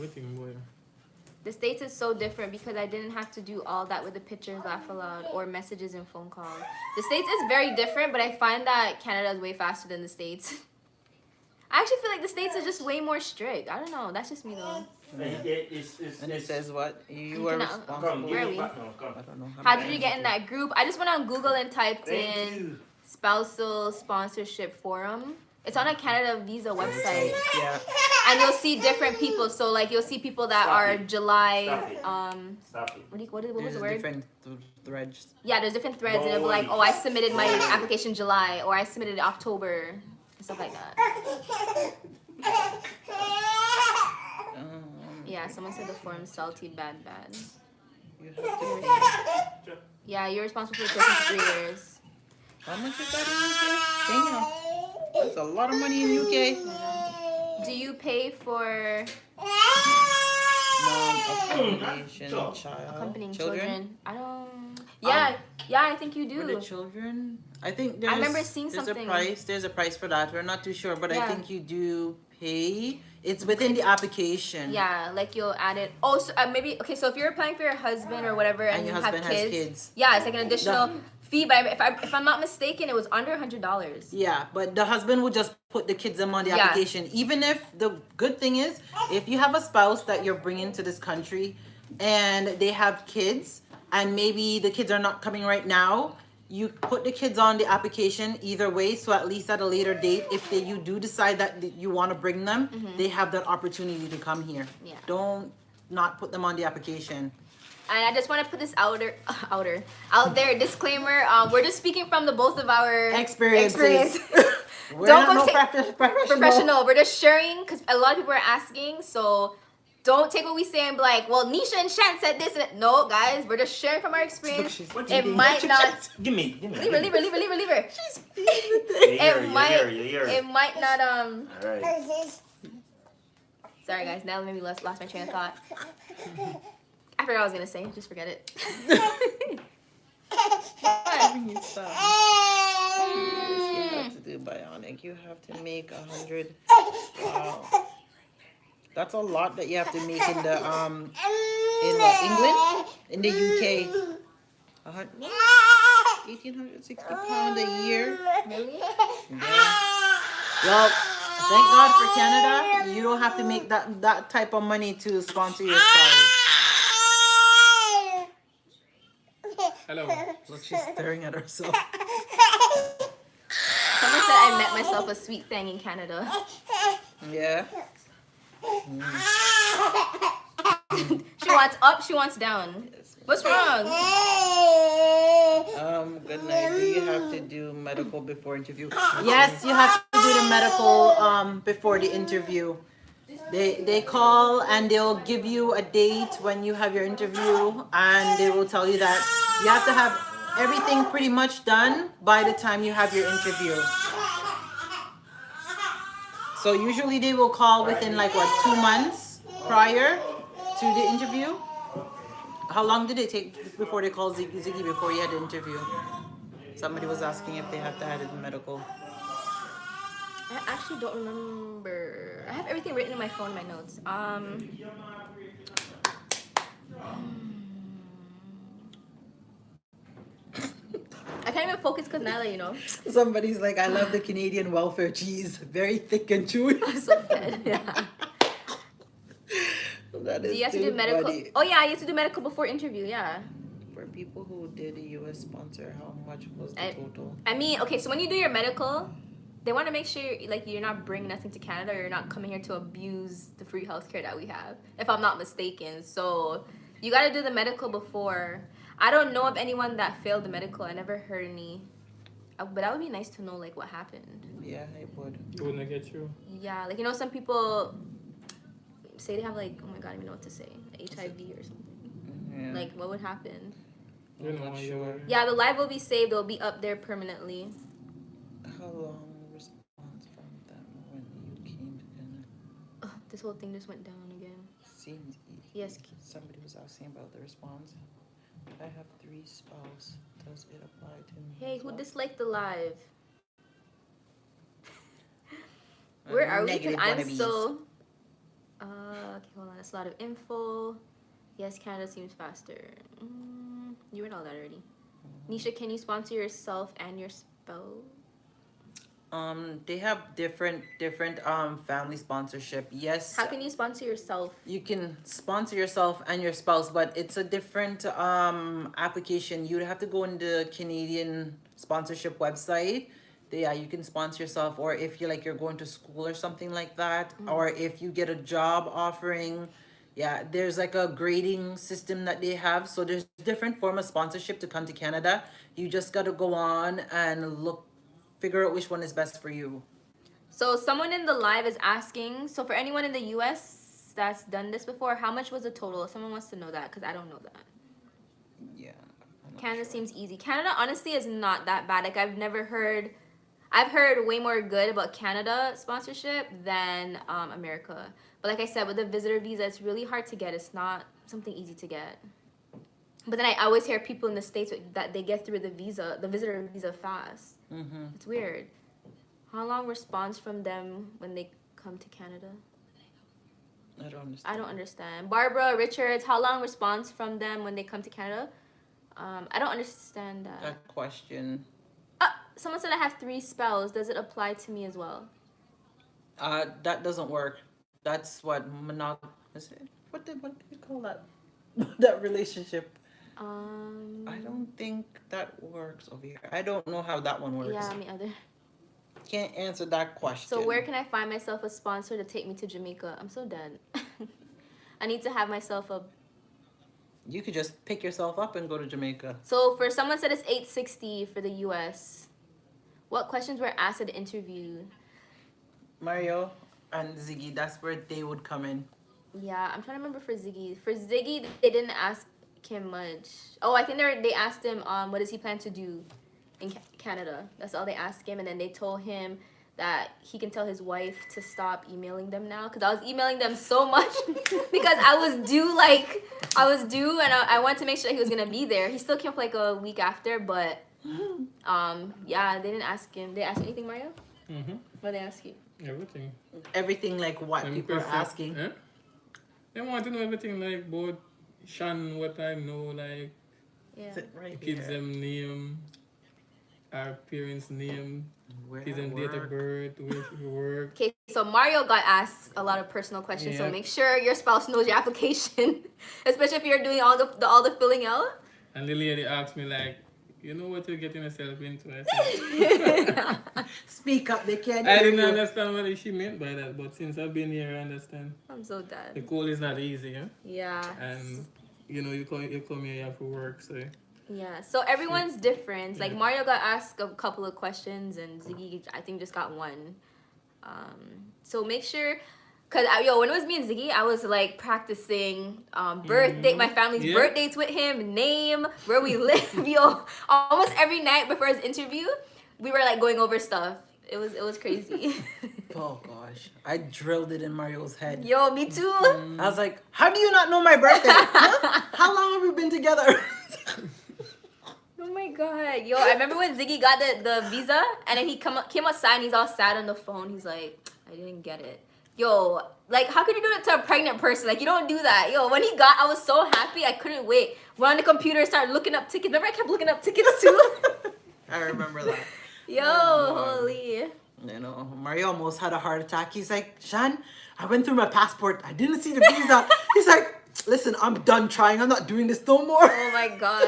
The States is so different because I didn't have to do all that with the pictures, laugh aloud, or messages and phone calls. The States is very different, but I find that Canada is way faster than the States. I actually feel like the States is just way more strict. I don't know. That's just me though. And it says what? You You are cannot- responsible. Come, Where give are it we? back now, come. I don't know. How did you get in that group? I just went on Google and typed Thank in you. spousal sponsorship forum. It's on a Canada Visa website. Yeah. And you'll see different people. So like you'll see people that Stop are it. July Stop it. what was There's the a word? different threads. Yeah, there's different threads and it'll be like, Don't oh, I submitted my application July or I submitted in October and stuff like that. Yeah, someone said the form salty bad. You have to pay. Yeah, you're responsible for the person for 3 years. How much is that in UK? Damn. That's a lot of money in UK. Do you pay for Non-accommodation child. accompanying children. children? I don't. Yeah, I think you For the do. children, I think there's. remember seeing there's something. a price. There's a price for that. We're not too sure, but I Yeah. think you do pay. It's within the application. Yeah, like you'll add it. Oh, so maybe okay. So if you're applying for your husband or whatever, and, And your you husband have has kids, kids. yeah, it's like an additional fee. But if I'm not mistaken, it was under $100. Yeah, but the husband would just put the kids them on the Yeah. application. Even if the good thing is, if you have a spouse that you're bringing to this country, and they have kids, and maybe the kids are not coming right now, you put the kids on the application either way. So at least at a later date, if you do decide that you want to bring them, they have that opportunity to come here. Yeah. Don't not put them on the application. And I just want to put this out there disclaimer. We're just speaking from the both of our Experiences. We're Don't not go no take- professional. professional. We're just sharing because a lot of people are asking. So don't take what we say and be like, well, Nisha and Shan said this. And no, guys, we're just sharing from our experience. she's What It you do? might not. Give me. Leave her. She's It might. You hear It might not. Alright. Sorry, guys. Now maybe lost my train of thought. I forgot what I was gonna say. Just forget it. You have to do bionic. You have to make 100. Wow. That's a lot that you have to make in the in what, England? In the UK. 1,860 pounds a year. Really? Yeah. Well, thank God for Canada. You don't have to make that type of money to sponsor your spouse. Hello. Look, she's staring at herself. Someone said I met myself a sweet thing in Canada. Yeah. She wants up, she wants down. What's wrong? Good night. Do you have to do medical before interview? Yes, you have to do the medical before the interview. They call and they'll give you a date when you have your interview, and they will tell you that you have to have everything pretty much done by the time you have your interview. So usually they will call within like 2 months prior to the interview. How long did it take before they called Ziggy before you had the interview? Somebody was asking if they have to have it in medical. I actually don't remember. I have everything written in my phone, in my notes. I can't can't even focus because Nyla, you know, Somebody's like, I love the Canadian welfare cheese. Very thick and chewy. I'm so dead. Yeah. That Do is you have to too do medical? funny. Oh yeah, you have to do medical before interview. Yeah. For people who did a US sponsor, how much was the I- total? I mean, okay, so when you do your medical, they want to make sure like you're not bringing nothing to Canada, or you're not coming here to abuse the free healthcare that we have, if I'm not mistaken. So you got to do the medical before. I don't know of anyone that failed the medical. I never heard any. But that would be nice to know like what happened. Yeah, it would. You wouldn't get through. Yeah, like you know, some people say they have like, oh my god, I don't even know what to say, HIV or something. Yeah. Like, what would happen? You I'm know, not you sure. were- Yeah, the live will be saved. It'll be up there permanently. How long response from them when you came to Canada? Ugh, this whole thing just went down again. Seems Yes. somebody was asking about the response. I have 3 spouse. Does it apply to me? Hey, as who well? disliked the live? A Where are we? negative Because I'm wannabes. so. Okay, hold on. That's a lot of info. Yes, Canada seems faster. You read all that already. Nisha, can you sponsor yourself and your spouse? They have different family sponsorship. Yes. How can you sponsor yourself? You can sponsor yourself and your spouse, but it's a different application. You'd have to go on the Canadian sponsorship website. Yeah, you can sponsor yourself, or if you're going to school or something like that, or if you get a job offering. Yeah, there's like a grading system that they have. So there's different form of sponsorship to come to Canada. You just gotta go on and figure out which one is best for you. So someone in the live is asking. So for anyone in the U.S. that's done this before, how much was the total? Someone wants to know that because I don't know that. Yeah. I'm not Canada sure. seems easy. Canada honestly is not that bad. Like I've heard way more good about Canada sponsorship than America. But like I said, with the visitor visa, it's really hard to get. It's not something easy to get. But then I always hear people in the States that they get through the visitor visa fast. Mhm. It's weird. How long response from them when they come to Canada? I don't understand. I don't understand. Barbara Richards, how long response from them when they come to Canada? I don't understand that. That question. Someone said I have 3 spells. Does it apply to me as well? That doesn't work. That's what is it? What do you call that? That relationship. I don't think that works over here. I don't know how that one works. Yeah, me other. Can't answer that question. So where can I find myself a sponsor to take me to Jamaica? I'm so dead. I need to have myself a. You could just pick yourself up and go to Jamaica. So for someone said it's $860 for the U.S. What questions were asked at the interview? Mario and Ziggy, that's where they would come in. Yeah, I'm trying to remember for Ziggy. For Ziggy, they didn't ask him much. Oh, I think they asked him what does he plan to do in Canada. That's all they asked him, and then they told him that he can tell his wife to stop emailing them now, because I was emailing them so much because I was due and I wanted to make sure he was gonna be there. He still came for like a week after, but yeah, they didn't ask him. They asked anything, Mario? Mm-hmm. What did they ask you? Everything. Everything like what Them people are question- asking. Eh? They want to know everything like about Shan, what I know, like Yeah. Sit right kids here. them name, our parents' name, Where kids I them date work. of birth, where she work. Okay, so Mario got asked a lot of personal questions, so Yeah. make sure your spouse knows your application, especially if you're doing all the filling out. And the lady asked me like, you know what you're getting yourself into? I said, Speak up, they can't I hear didn't you. understand what she meant by that, but since I've been here, I understand. I'm so The dead. call is not easy, huh? Yeah. And you know, you come here, you have to work, so Yeah. So everyone's different. Like Yeah. Mario got asked a couple of questions, and Ziggy I think just got one. So make sure. Cause when it was me and Ziggy, I was like practicing birthday, my family's Yeah. birth dates with him, name, where we live. Almost every night before his interview, we were like going over stuff. It was crazy. Oh gosh, I drilled it in Mario's head. Yo, me too. I was like, how do you not know my birthday? Huh? How long have we been together? Oh my god, yo! I remember when Ziggy got the visa, and then he came outside, and he's all sad on the phone. He's like, I didn't get it. Yo, like, how could you do it to a pregnant person? Like, you don't do that. Yo, when he got, I was so happy. I couldn't wait. Went on the computer, started looking up tickets. Remember, I kept looking up tickets too. I remember that. Yo, Oh, holy. You know, Mario almost had a heart attack. He's like, Shan, I went through my passport. I didn't see the visa. He's like, listen, I'm done trying. I'm not doing this no more. Oh my god.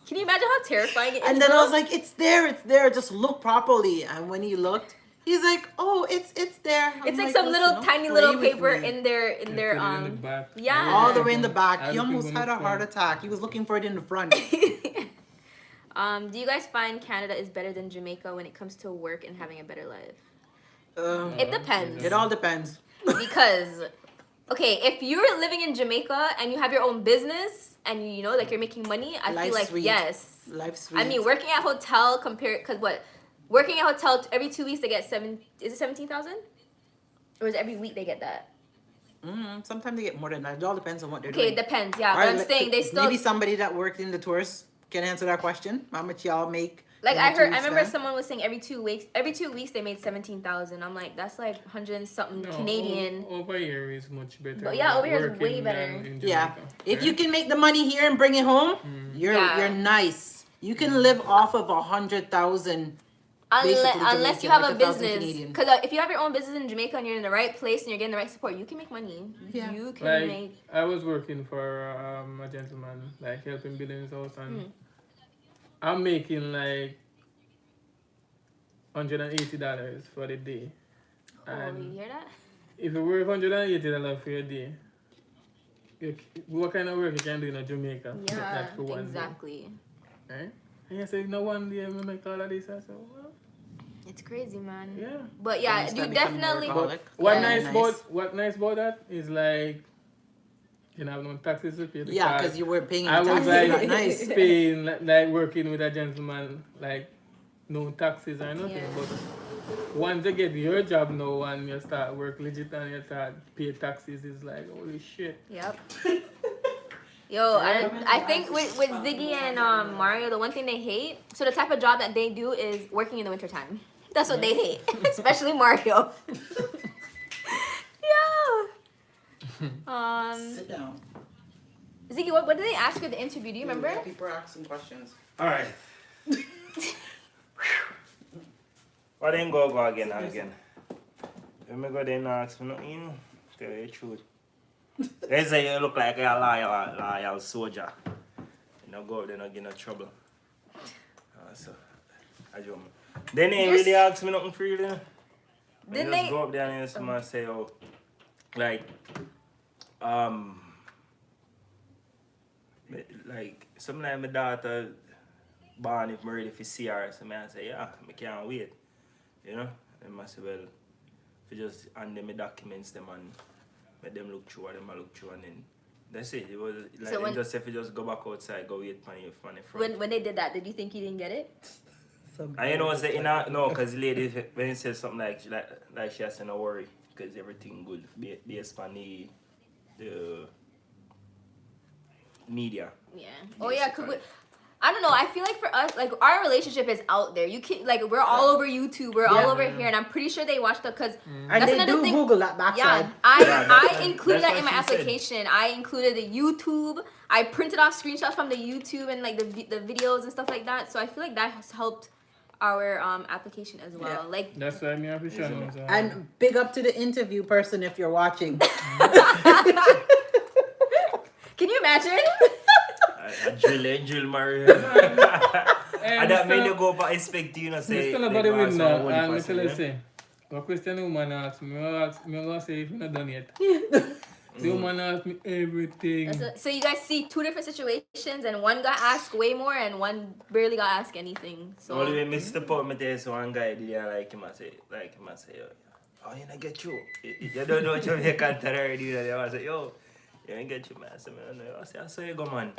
Can you imagine how terrifying it is? And then I though? was like, it's there. Just look properly. And when he looked, he's like, oh, it's there. I'm it's like some "Listen, little don't tiny play little with paper me." in their Put it in the back. yeah. All the way in the back. I He was almost thinking had a on the heart front. attack. He was looking for it in the front. Do you guys find Canada is better than Jamaica when it comes to work and having a better life? It It depends. all depends. Because okay, if you're living in Jamaica and you have your own business and you know like you're making money, I Life's feel like sweet. yes. Life's sweet. I mean, working at hotel compared because what working at hotel every 2 weeks they get is it 17,000? Or is it every week they get that? Sometimes they get more than that. It all depends on what they're Okay, doing. it depends. Yeah, All but right, I'm saying they still maybe somebody that worked in the tours can answer that question. How much y'all make? like in I the heard. I tourist remember guide? someone was saying every 2 weeks. Every 2 weeks they made 17,000. I'm like, that's like 100 and something No, Canadian. Over here is much better. But yeah, over here is working way than better. in Yeah. Jamaica, If right? you can make the money here and bring it home, Yeah. you're nice. You can live off of 100,000. Basically Unless you Jamaican, have like a 1,000 business, Canadian. because if you have your own business in Jamaica and you're in the right place and you're getting the right support, you can make money. Yeah. You can Like make. I was working for a gentleman, like helping build his house, and I'm making like $180 for the day. Oh, you And hear that? if you work $180 for a day, what kind of work you can do in Jamaica? Yeah, Like for one exactly. day, right? And you say, no one day I make all of this. I said, well, It's crazy, man. yeah. But yeah, Then you start becoming definitely. workaholic. What Yeah. nice Nice. about that is like you know, have no taxes to pay. Yeah, because you were paying I was taxes. like Not nice. paying like working with a gentleman like no taxes or nothing. Yeah. But once you get your job now and you start work legit and you start pay taxes, it's like holy shit. Yep. Yo, I think with Ziggy and Mario, the one thing they hate, so the type of job that they do is working in the wintertime. That's what they hate, especially Mario. Yeah. Sit down. Ziggy, what did they ask you at the interview? Do you remember? People are asking questions. Alright. Why didn't go again and again? When me go there and ask me nothing, tell you the truth. They say you look like a loyal soldier. You know, go there and get no trouble. So, I do. Then they really ask me nothing freely. Didn't Just they- go up there and someone say, oh, like something like my daughter born if I'm ready to see her, so I say, yeah, I can't wait. You know? And I say, well, if you just hand them my documents them and let them look through and them look through and then that's it. It was like So when- just if you just go back outside, go wait for you from the front. When they did that, did you think you didn't get it? And you know what's that? No, because the lady, when you say something like she has to no worry, because everything good based on the media. Yeah. Oh yeah, cause I don't know. I feel like for us, like our relationship is out there. You can like we're all over YouTube, we're all over here, and I'm pretty sure they watched it because And that's they another do thing. Google that backside. Yeah, Yeah, I that's- included that's that in my what she said. application. I included the YouTube. I printed off screenshots from the YouTube and like the videos and stuff like that. So I feel like that has helped our application as well. Yeah. Like That's why me appreciate it. So, And big up to the interview person if you're watching. can you imagine? I drill Mario. Hey, And that Mr. made you go back expect you know say. Mr. Nobody they will ask know. some holy And person, Mr. yeah? Let's say, what question the woman asked me, I'm going to say if you're not done yet. The woman asked me everything. So you guys see two different situations, and one got asked way more, and one barely got asked anything. So Only when Mr. Pop me tell so one guy did like him I say, oh you not get you. You don't know Jamaican already, you know, they want to say, yo, you ain't get you man. I say, man, I say, I saw you go man.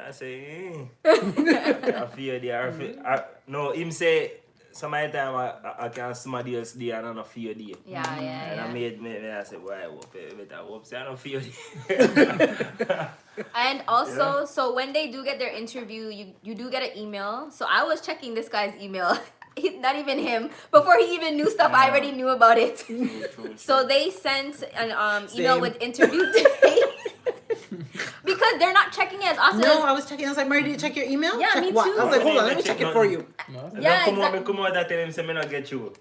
I say, I fear the no, him say some of the time I can somebody else there and I don't fear the. yeah. And I made me I said, why hope better hope say I don't fear the. And also, so when they do get their interview, you do get an email. So I was checking this guy's email. Not even him. Before he even knew stuff, I already knew about it. So they sent an email Same. with interview date. Because because they're not checking it as often. No, as, I was checking. I was like, Mary, did you check your email? Yeah, check me what? too. I was like, hold on, let me check it for you. No, Yeah, Come on, exactly. come on, that tell him say me not get you.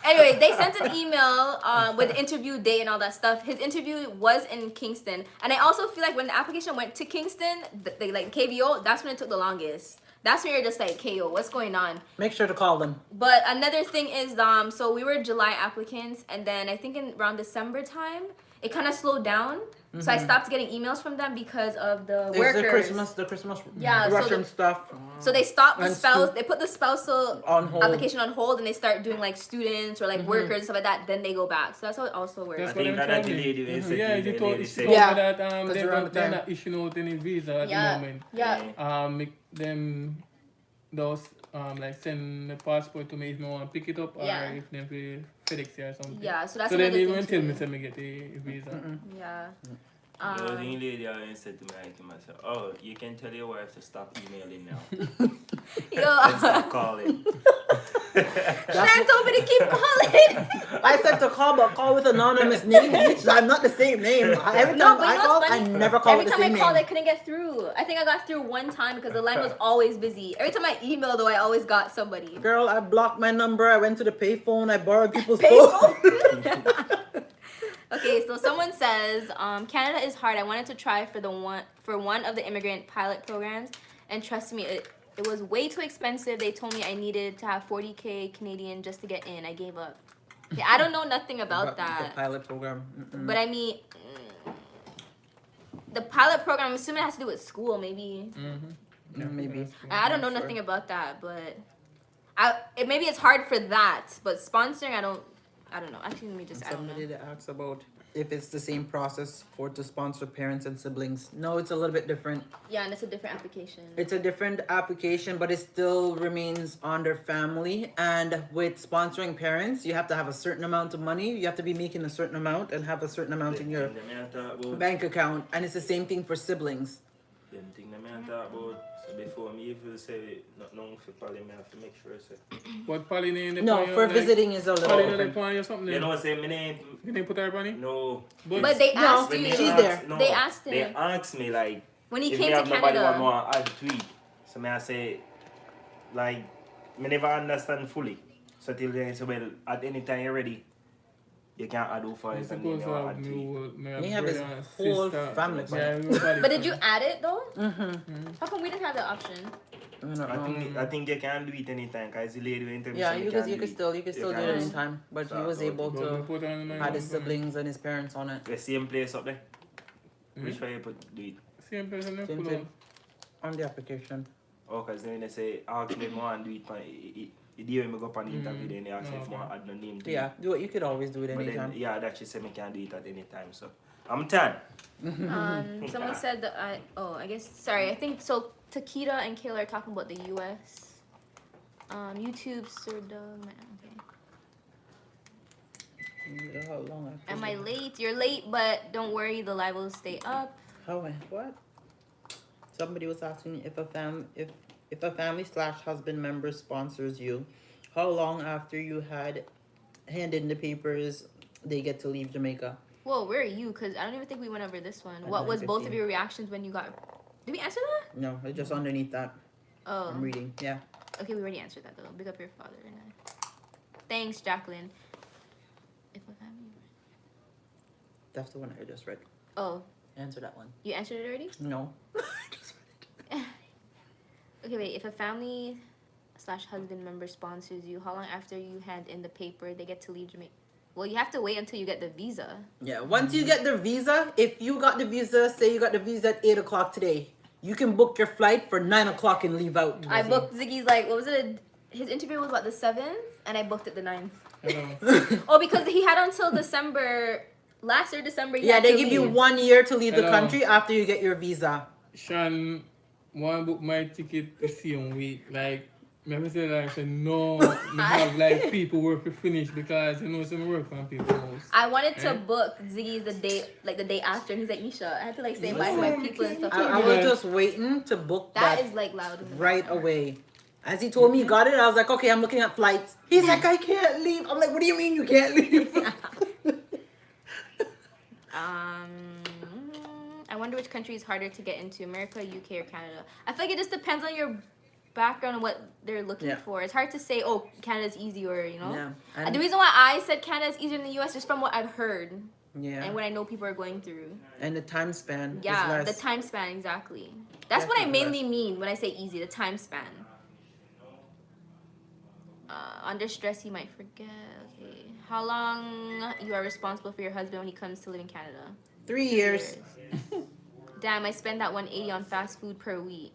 Anyway, they sent an email with the interview date and all that stuff. His interview was in Kingston, and I also feel like when the application went to Kingston, they like KVO, that's when it took the longest. That's when you're just like, KO, what's going on? Make sure to call them. But another thing is, so we were July applicants, and then I think in around December time, it kind of slowed down. So I stopped getting emails from them because of the There's workers. the Christmas Yeah, so Russian the- stuff So they stopped the And spouse. They put the spousal on hold. application on hold, and they start doing like students or like workers and stuff like that. Then they go back. So that's how it also works. I That's think what that them the told me. lady said Yeah, the you told lady me said- Yeah. that Because they're around the they're time. not issuing out any visa at Yeah, the moment. yeah. Make them those like send the passport to me if I want to pick it up or Yeah. if they pay FedEx or something. Yeah, so that's so then another they thing won't tell me too. say me get the visa. Yeah. There was a lady I said to me, like, myself, oh, you can tell your wife to stop emailing now. Yo, And stop calling. Shan told me to keep calling. I said to call, but call with anonymous name. Bitch, I'm not the same name. Every No, time but I you know call, what's I funny? never call Every with the time I same called, I name. couldn't get through. I think I got through one time because the line was always busy. Every time I emailed, though, I always got somebody. Girl, I blocked my number. I went to the payphone. I borrowed people's Payphone? phone. Okay, so someone says, Canada is hard. I wanted to try for one of the immigrant pilot programs, and trust me, it was way too expensive. They told me I needed to have 40K Canadian just to get in. I gave up. Yeah, I don't know nothing about The that, pilot program. Mm-mm. but I mean, the pilot program. I'm assuming it has to do with school, maybe. Maybe. I don't know nothing about that, but maybe it's hard for that. But sponsoring, I don't know. Actually, let me just. I don't know. Somebody that asks about if it's the same process to sponsor parents and siblings. No, it's a little bit different. Yeah, and it's a different application. It's a different application, but it still remains under family. And with sponsoring parents, you have to have a certain amount of money. You have to be making a certain amount and have a certain amount in your Them thing I talk about- bank account. And it's the same thing for siblings. Them thing that I talk about. So before me even say nothing for Polly, I have to make sure say. But Polly name No, for visiting is a little Polly different. name on you something. You know, say my name. You didn't put her on it? No. But they No, asked When you. they she's ask- there. No, They asked They him. asked me like When he if came me to have nobody Canada. want to add tweet. So me I say like me never understand fully. So till then say well at any time you're ready, you can add who for I it and then suppose you want to add tweet. He have his whole family. But did you add it though? Mm-hmm. How come we didn't have the option? I think you can do it anytime because the lady went to me Yeah, say you me can do you can it. still do it can. anytime. But he was So, able to Put her on add his siblings and his parents on it. The same place up there. Which way you put do it? Same person they Same put thing. on. On the application. Oh, because when they say ask me more and do it, the day when I go up on the interview, then they ask me if I want to add no name to Yeah, it. do it. You could always do it But anytime. then, yeah, that she said me can do it at any time. So I'm 10. Someone said that I guess sorry. I think so. Takeda and Kayla are talking about the U.S. YouTube Sir Doug. Okay. How long? Am I late? You're late, but don't worry. The live will stay up. What? Somebody was asking if a family / husband member sponsors you, how long after you had handed in the papers they get to leave Jamaica? Whoa, where are you? Cause I don't even think we went over this one. At What was both of 9:15. your reactions when you got? Did we answer that? No, it's just underneath that. Oh. I'm reading. Yeah. Okay, we already answered that though. Big up your father. Thanks, Jacqueline. If a family. That's the one I just read. Oh, Answer that one. you answered it already? No. Okay, wait. If a family / husband member sponsors you, how long after you hand in the paper they get to leave Jamaica? Well, you have to wait until you get the visa. Yeah, once you get the visa, if you got the visa, say you got the visa at 8 o'clock today, you can book your flight for 9 o'clock and leave out. I booked Ziggy's like what was it? His interview was what, the 7th, and I booked it the 9th. Hello. Oh, because he had until December. Last year, December. He Yeah, had they to give you leave. 1 year to leave the Hello. country after you get your visa. Sean, one book my ticket the same week. Like, me say like, say no, me have like people work to finish because you know some work on people's house. I wanted to Eh? book Ziggy's the day after, and he's like, Nisha, I had to like say bye to my people and stuff. I was just waiting to book That that is like loud. in the right background. away. As he told me he got it, I was like, okay, I'm looking at flights. He's like, I can't leave. I'm like, what do you mean you can't leave? I wonder which country is harder to get into, America, UK, or Canada. I feel like it just depends on your background and what they're looking Yeah. for. It's hard to say, oh, Canada's easy or, you know. Yeah. The reason why I said Canada's easier than the US is from what I've heard Yeah. and what I know people are going through. And the time span. Yeah, is less. the time span, exactly. That's what I Definitely mainly mean when I say easy, the time span. Under stress, he might forget. Okay. How long you are responsible for your husband when he comes to live in Canada? 3 years. Damn, I spend that 180 on fast food per week.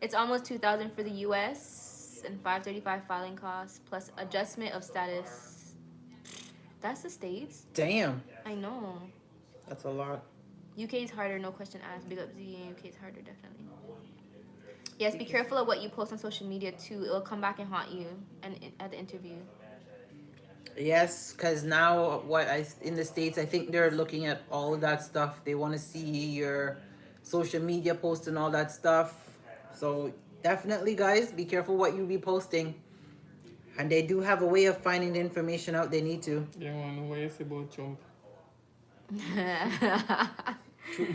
It's almost 2,000 for the US and 535 filing costs plus adjustment of status. That's the States. Damn. I know. That's a lot. UK is harder, no question asked. Big up Z. UK is harder, definitely. Yes, be careful of what you post on social media too. It'll come back and haunt you and at the interview. Yes, because now in the States, I think they're looking at all of that stuff. They want to see your social media posts and all that stuff. So definitely, guys, be careful what you be posting. And they do have a way of finding the information out they need to. Yeah, man, what you say about Trump?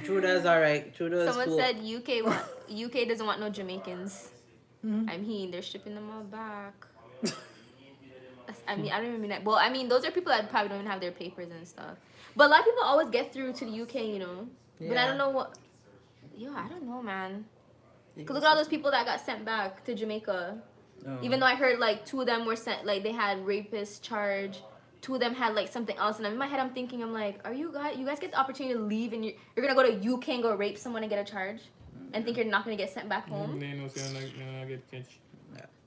Trudeau's all right. Trudeau's Someone cool. said UK doesn't want no Jamaicans. I mean, they're shipping them all back. I mean, I don't even mean that. Well, I mean, those are people that probably don't even have their papers and stuff. But a lot of people always get through to the UK, you know. But I Yeah. don't know what. Yo, I don't know, man. 'Cause look at all those people that got sent back to Jamaica. Oh. Even though I heard like 2 of them were sent, like they had rapist charge. 2 of them had like something else, and in my head I'm thinking, I'm like, are you guys get the opportunity to leave and you're gonna go to UK and go rape someone and get a charge, and think you're not gonna get sent back home? They know say you're not get catch.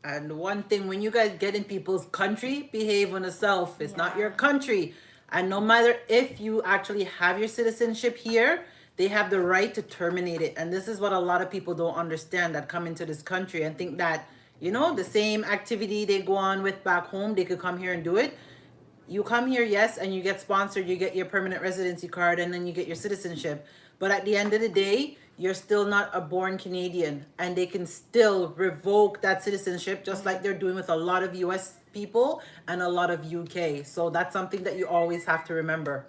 And one thing, when you guys get in people's country, behave on yourself. It's not your country. And no matter if you actually have your citizenship here, they have the right to terminate it. And this is what a lot of people don't understand that come into this country and think that, you know, the same activity they go on with back home, they could come here and do it. You come here, yes, and you get sponsored, you get your permanent residency card, and then you get your citizenship. But at the end of the day, you're still not a born Canadian, and they can still revoke that citizenship, just like they're doing with a lot of US people and a lot of UK. So that's something that you always have to remember.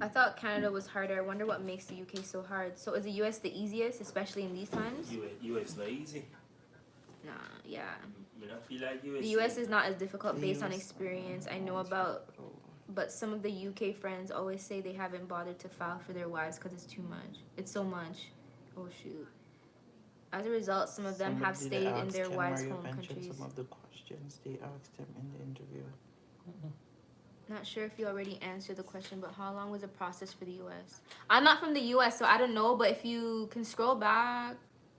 I thought Canada was harder. I wonder what makes the UK so hard. So is the US the easiest, especially in these times? US not easy. Nah, yeah. Me not feel like US. The US is not as difficult based on experience. I know about, but some of the UK friends always say they haven't bothered to file for their wives because it's too much. It's so much. Oh shoot. As a result, some of them have stayed in their wives' home countries. Some of the questions they asked him in the interview. Not sure if you already answered the question, but how long was the process for the US? I'm not from the US, so I don't know, but if you can scroll back,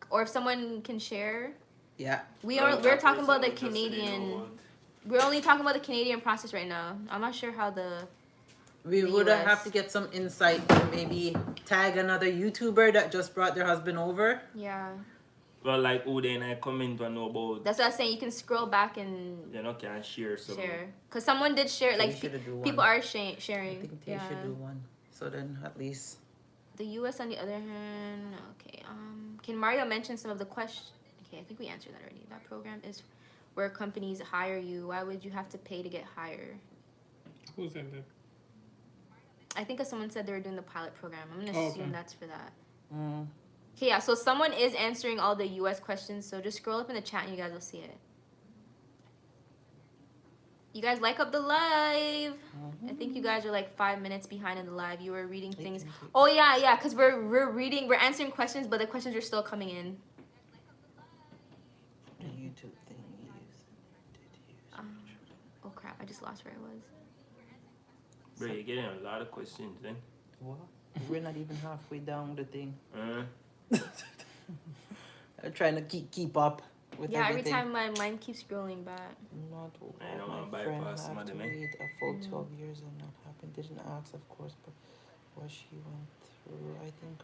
or if someone can share. Yeah. We're talking about the Canadian. We're only talking about the Canadian process right now. I'm not sure how We the would US. have to get some insight, maybe tag another YouTuber that just brought their husband over. Yeah. Well, like who then I comment to know about. That's what I was saying. You can scroll back and You know, can share some. share. Because someone did share. They Like, shoulda do people one. are I sharing. think they Yeah. should do one. So then at least. The US, on the other hand, okay. Can Mario mention some of the questions? Okay, I think we answered that already. That program is where companies hire you. Why would you have to pay to get hired? Who said that? I think someone said they were doing the pilot program. I'm gonna Oh, assume okay. that's for that. Mm. Okay, yeah. So someone is answering all the US questions. So just scroll up in the chat and you guys will see it. You guys like up the live. I think you guys are like 5 minutes behind in the live. You were reading things. Oh yeah, because we're answering questions, but the questions are still coming in. The YouTube thing you use. Oh crap! I just lost where I was. Bro, you're getting a lot of questions, then. What? We're not even halfway down the thing. Uh, I'm trying to keep up with Yeah, everything. every time my mind keeps scrolling back. Not all I don't my wanna friend bypass have some of to them, eh? wait a full 12 years and not happen. Didn't ask, of course, but what she went through. I think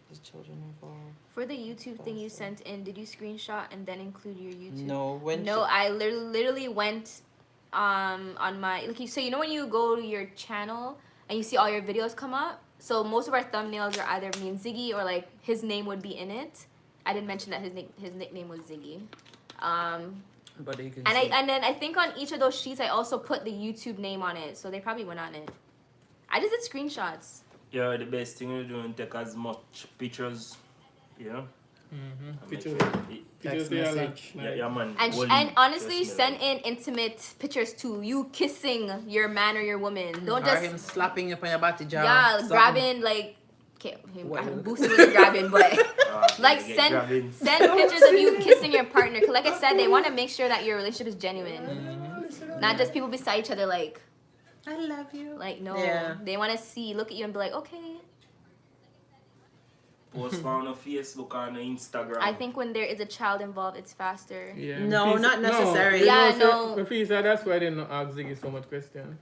there's children involved. For the YouTube thing you sent in, did you screenshot and then include your YouTube? No, when No, I literally went on my so you know when you go to your channel and you see all your videos come up. So most of our thumbnails are either me and Ziggy or like his name would be in it. I didn't mention that his nickname was Ziggy. but you can And see. and then I think on each of those sheets I also put the YouTube name on it, so they probably went on it. I just did screenshots. Yeah, the best thing you do is take as much pictures, you know. Mm-hmm. And make Pictures. sure it- Pictures Text they are like, message. yeah, yeah, man. And hold and it, honestly, trust me, send like. in intimate pictures too. You kissing your man or your woman. Don't Or him just slapping you on your body jaw. yeah something. grabbing like. Okay, What I'm you- boosting with grabbing, but like Get send grabbing. send pictures of you kissing your partner. 'Cause like I said, they want to make sure that your relationship is genuine, not just people beside each other. Like I love you. no, Yeah. they want to see, look at you, and be like, okay. Post on Facebook or on Instagram. I think when there is a child involved, it's faster. Yeah. No, not necessary. No, Yeah, you no. know, Rafisa, that's why they don't ask Ziggy so much question.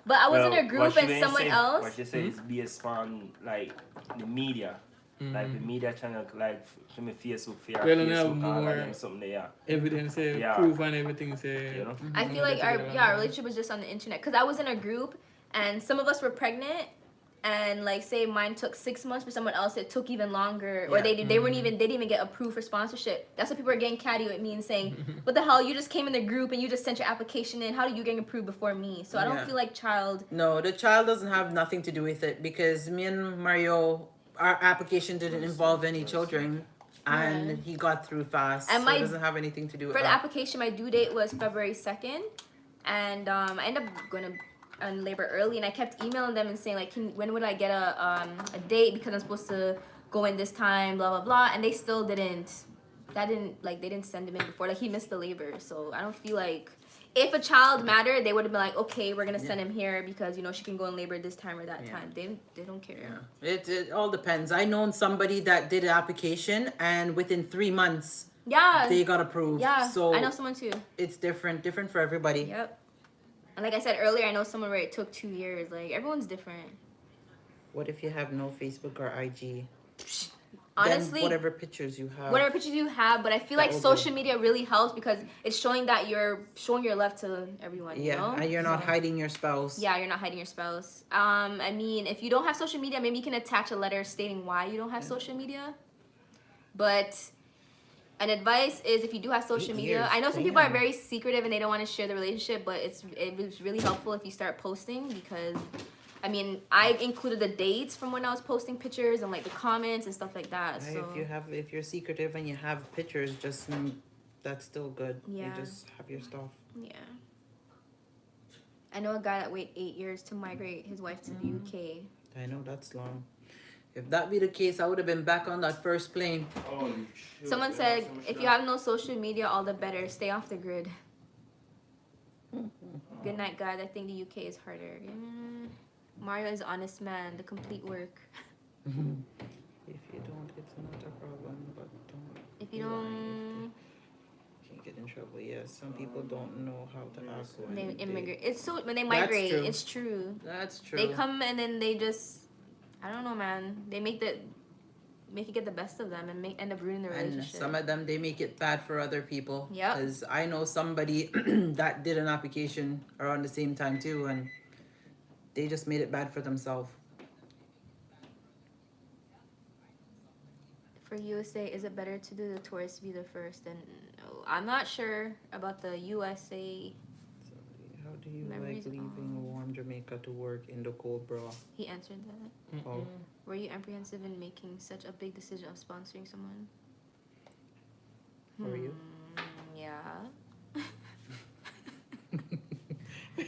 But I was in Well, a group what she and been someone saying- else. What you say is based on like the media. Like the media channel, like from the Facebook, for your Well, and have Facebook, all of more- them, something there. Evidence, Yeah. proof and everything say. You know? I feel like our relationship was just on the internet because I was in a group and some of us were pregnant and like say mine took 6 months, for someone else it took even longer, or Yeah. they weren't even, they didn't even get approved for sponsorship. That's what people are getting catty with me and saying, what the hell, you just came in the group and you just sent your application in, how do you get approved before me? So I don't Yeah. feel like child. No, the child doesn't have nothing to do with it because me and Mario, our application didn't involve any children, and Yeah. he got through fast. And so my- it doesn't have anything to do with For the that. application, my due date was February 2nd, and I ended up going to labor early, and I kept emailing them and saying like, when would I get a date, because I'm supposed to go in this time, blah blah blah, and they still didn't. They didn't send him in before. Like he missed the labor, so I don't feel like if a child mattered, they would have been like, okay, we're gonna send him here because she can go in labor this time or that Yeah. time. They don't care. Yeah. It all depends. I known somebody that did an application and within 3 months Yeah. they got approved. Yeah. So I know someone too. it's different for everybody. Yep. And like I said earlier, I know someone where it took 2 years. Like everyone's different. What if you have no Facebook or IG? Honestly, then whatever pictures you have. whatever pictures you have, but I feel That like will social media really helps because it's showing that you're showing your love to everyone. Yeah, You know? and you're not So- hiding your spouse. Yeah, you're not hiding your spouse. I mean, if you don't have social media, maybe you can attach a letter stating why you don't have social media. But an advice is if you do have social 8 media, years, I know some people are damn. very secretive and they don't want to share the relationship, but it was really helpful if you start posting because. I mean, I included the dates from when I was posting pictures and like the comments and stuff like that. Hey, So if you're secretive and you have pictures, that's still good. Yeah. You just have your stuff. yeah, I know a guy that waited 8 years to migrate his wife to the UK. I know that's long. If that be the case, I would have been back on that first plane. Holy shit, Someone yeah, said, so much if you that. have no social media, all the better. Stay off the grid. Good night, guys. I think the UK is harder. Mario is an honest man. The complete work. If you don't, it's not a problem. But don't. If you don't, Can't get in trouble. Yes, some people don't know how to act when they they immigrate. It's so when they That's migrate. true. It's true. That's true. They come and then they just, I don't know, man. They make it get the best of them and end up ruining the and relationship. some of them, they make it bad for other people. Yep. Because I know somebody that did an application around the same time too, and they just made it bad for themselves. For USA, is it better to do the tourist visa first? And no, I'm not sure about the USA. How do you Memories like leaving warm Jamaica to work in the cold bra? He answered that. Oh, Were you apprehensive in making such a big decision of sponsoring someone? Were you? Yeah.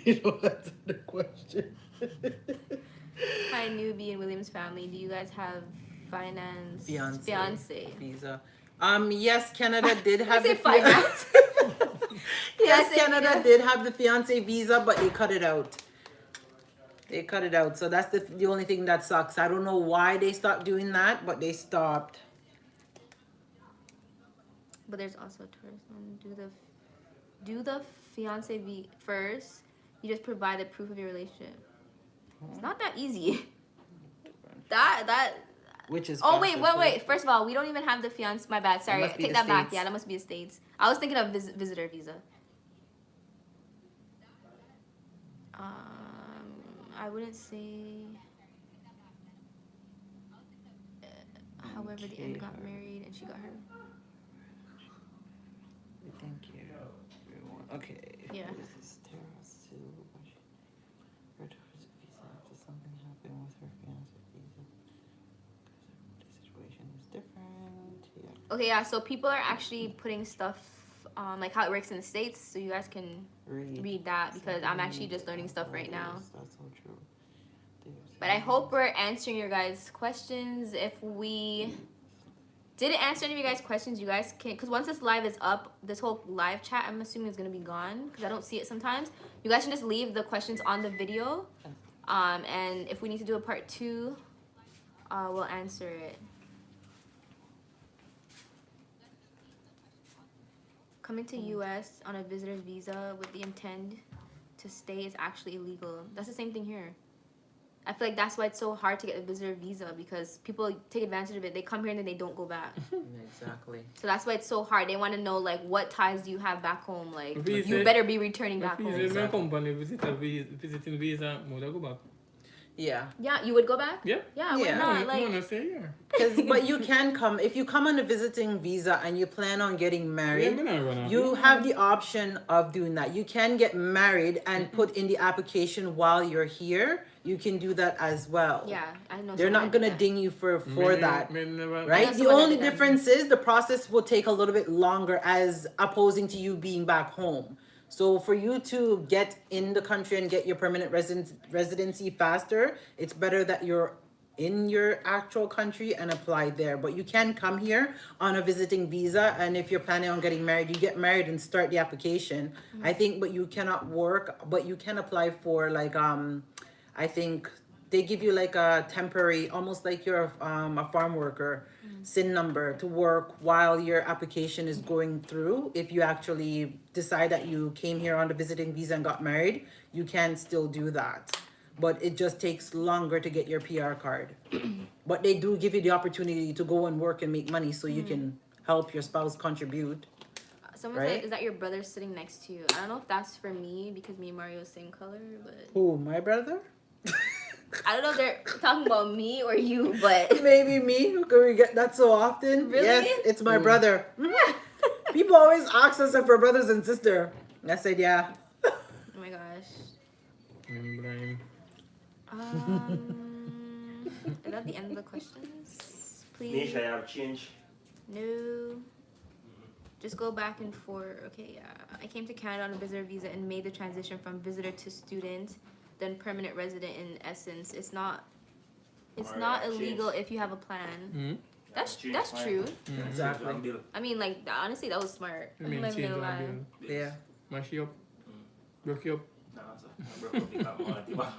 you don't answer the question. Hi, newbie and Williams family. Do you guys have Fiance. fiance? Visa. Yes, Canada did have say the finance. Yes, Fiance Canada visa. did have the fiance visa, but they cut it out. They cut it out, so that's the only thing that sucks. I don't know why they stopped doing that, but they stopped. But there's also a tourist one. Do the fiance first. You just provide the proof of your relationship. It's not that easy. that. Which is Oh faster, wait. too. First of all, we don't even have the fiance. My bad. Sorry, must be take the that back. States. Yeah, that must be the States. I was thinking of visitor visa. I wouldn't say. However, the end got married and she got her. Thank you, everyone. Okay. Yeah. This is Tara Sue. Her daughter's visa after something happened with her fiance. Okay, yeah. So people are actually putting stuff, like how it works in the States, so you guys can read that because I'm actually just learning stuff right now. That's so true. But I hope we're answering your guys' questions. If we didn't answer any of you guys' questions, you guys can, because once this live is up, this whole live chat, I'm assuming is gonna be gone because I don't see it sometimes. You guys can just leave the questions on the video, and if we need to do a part 2, we'll answer it. Coming to U.S. on a visitor visa with the intent to stay is actually illegal. That's the same thing here. I feel like that's why it's so hard to get a visitor visa because people take advantage of it. They come here and then they don't go back. Exactly. So that's why it's so hard. They want to know like what ties do you have back home? Like Visa- you better be returning back If home. it's my company visiting visa, I go back. Yeah. Yeah, you would go back? Yeah. Yeah, why Yeah. not? No, Like no, say yeah. But you can come if you come on a visiting visa and you plan on getting Yeah, married. me not run out. You have the option of doing that. You can get married and put in the application while you're here. You can do that as well. yeah, I know. They're someone not that gonna did that. ding you for Me- that. me never- Right? know The someone that only did that. difference is the process will take a little bit longer as opposing to you being back home. So for you to get in the country and get your permanent residency faster, it's better that you're in your actual country and apply there. But you can come here on a visiting visa, and if you're planning on getting married, you get married and start the application. I think, but you cannot work, but you can apply for like I think they give you like a temporary, almost like you're a farm worker, SIN number to work while your application is going through. If you actually decide that you came here on a visiting visa and got married, you can still do that. But it just takes longer to get your PR card. But they do give you the opportunity to go and work and make money so you can help your spouse contribute. Someone Right? said, "Is that your brother sitting next to you?" I don't know if that's for me because me and Mario are same color, but Who, my brother? I don't know if they're talking about me or you, but Maybe me. Can we get that so often? Really? Yes, it's my brother. People always ask us if we're brothers and sister. I said, yeah. oh my gosh. Brian. Is that the end of the questions? Please. Nisha, I have change. No. Just go back and forth. Okay, yeah. I came to Canada on a visitor visa and made the transition from visitor to student, then permanent resident in essence. It's not Alright, illegal change. if you have a plan. Hmm? That's Change that's fine. true. Exactly. One bill. I mean, like honestly, that was smart. I I'm mean, not even change gonna one lie. bill. Yeah. Mash you up. Broke you up. Nah, so I broke up the money.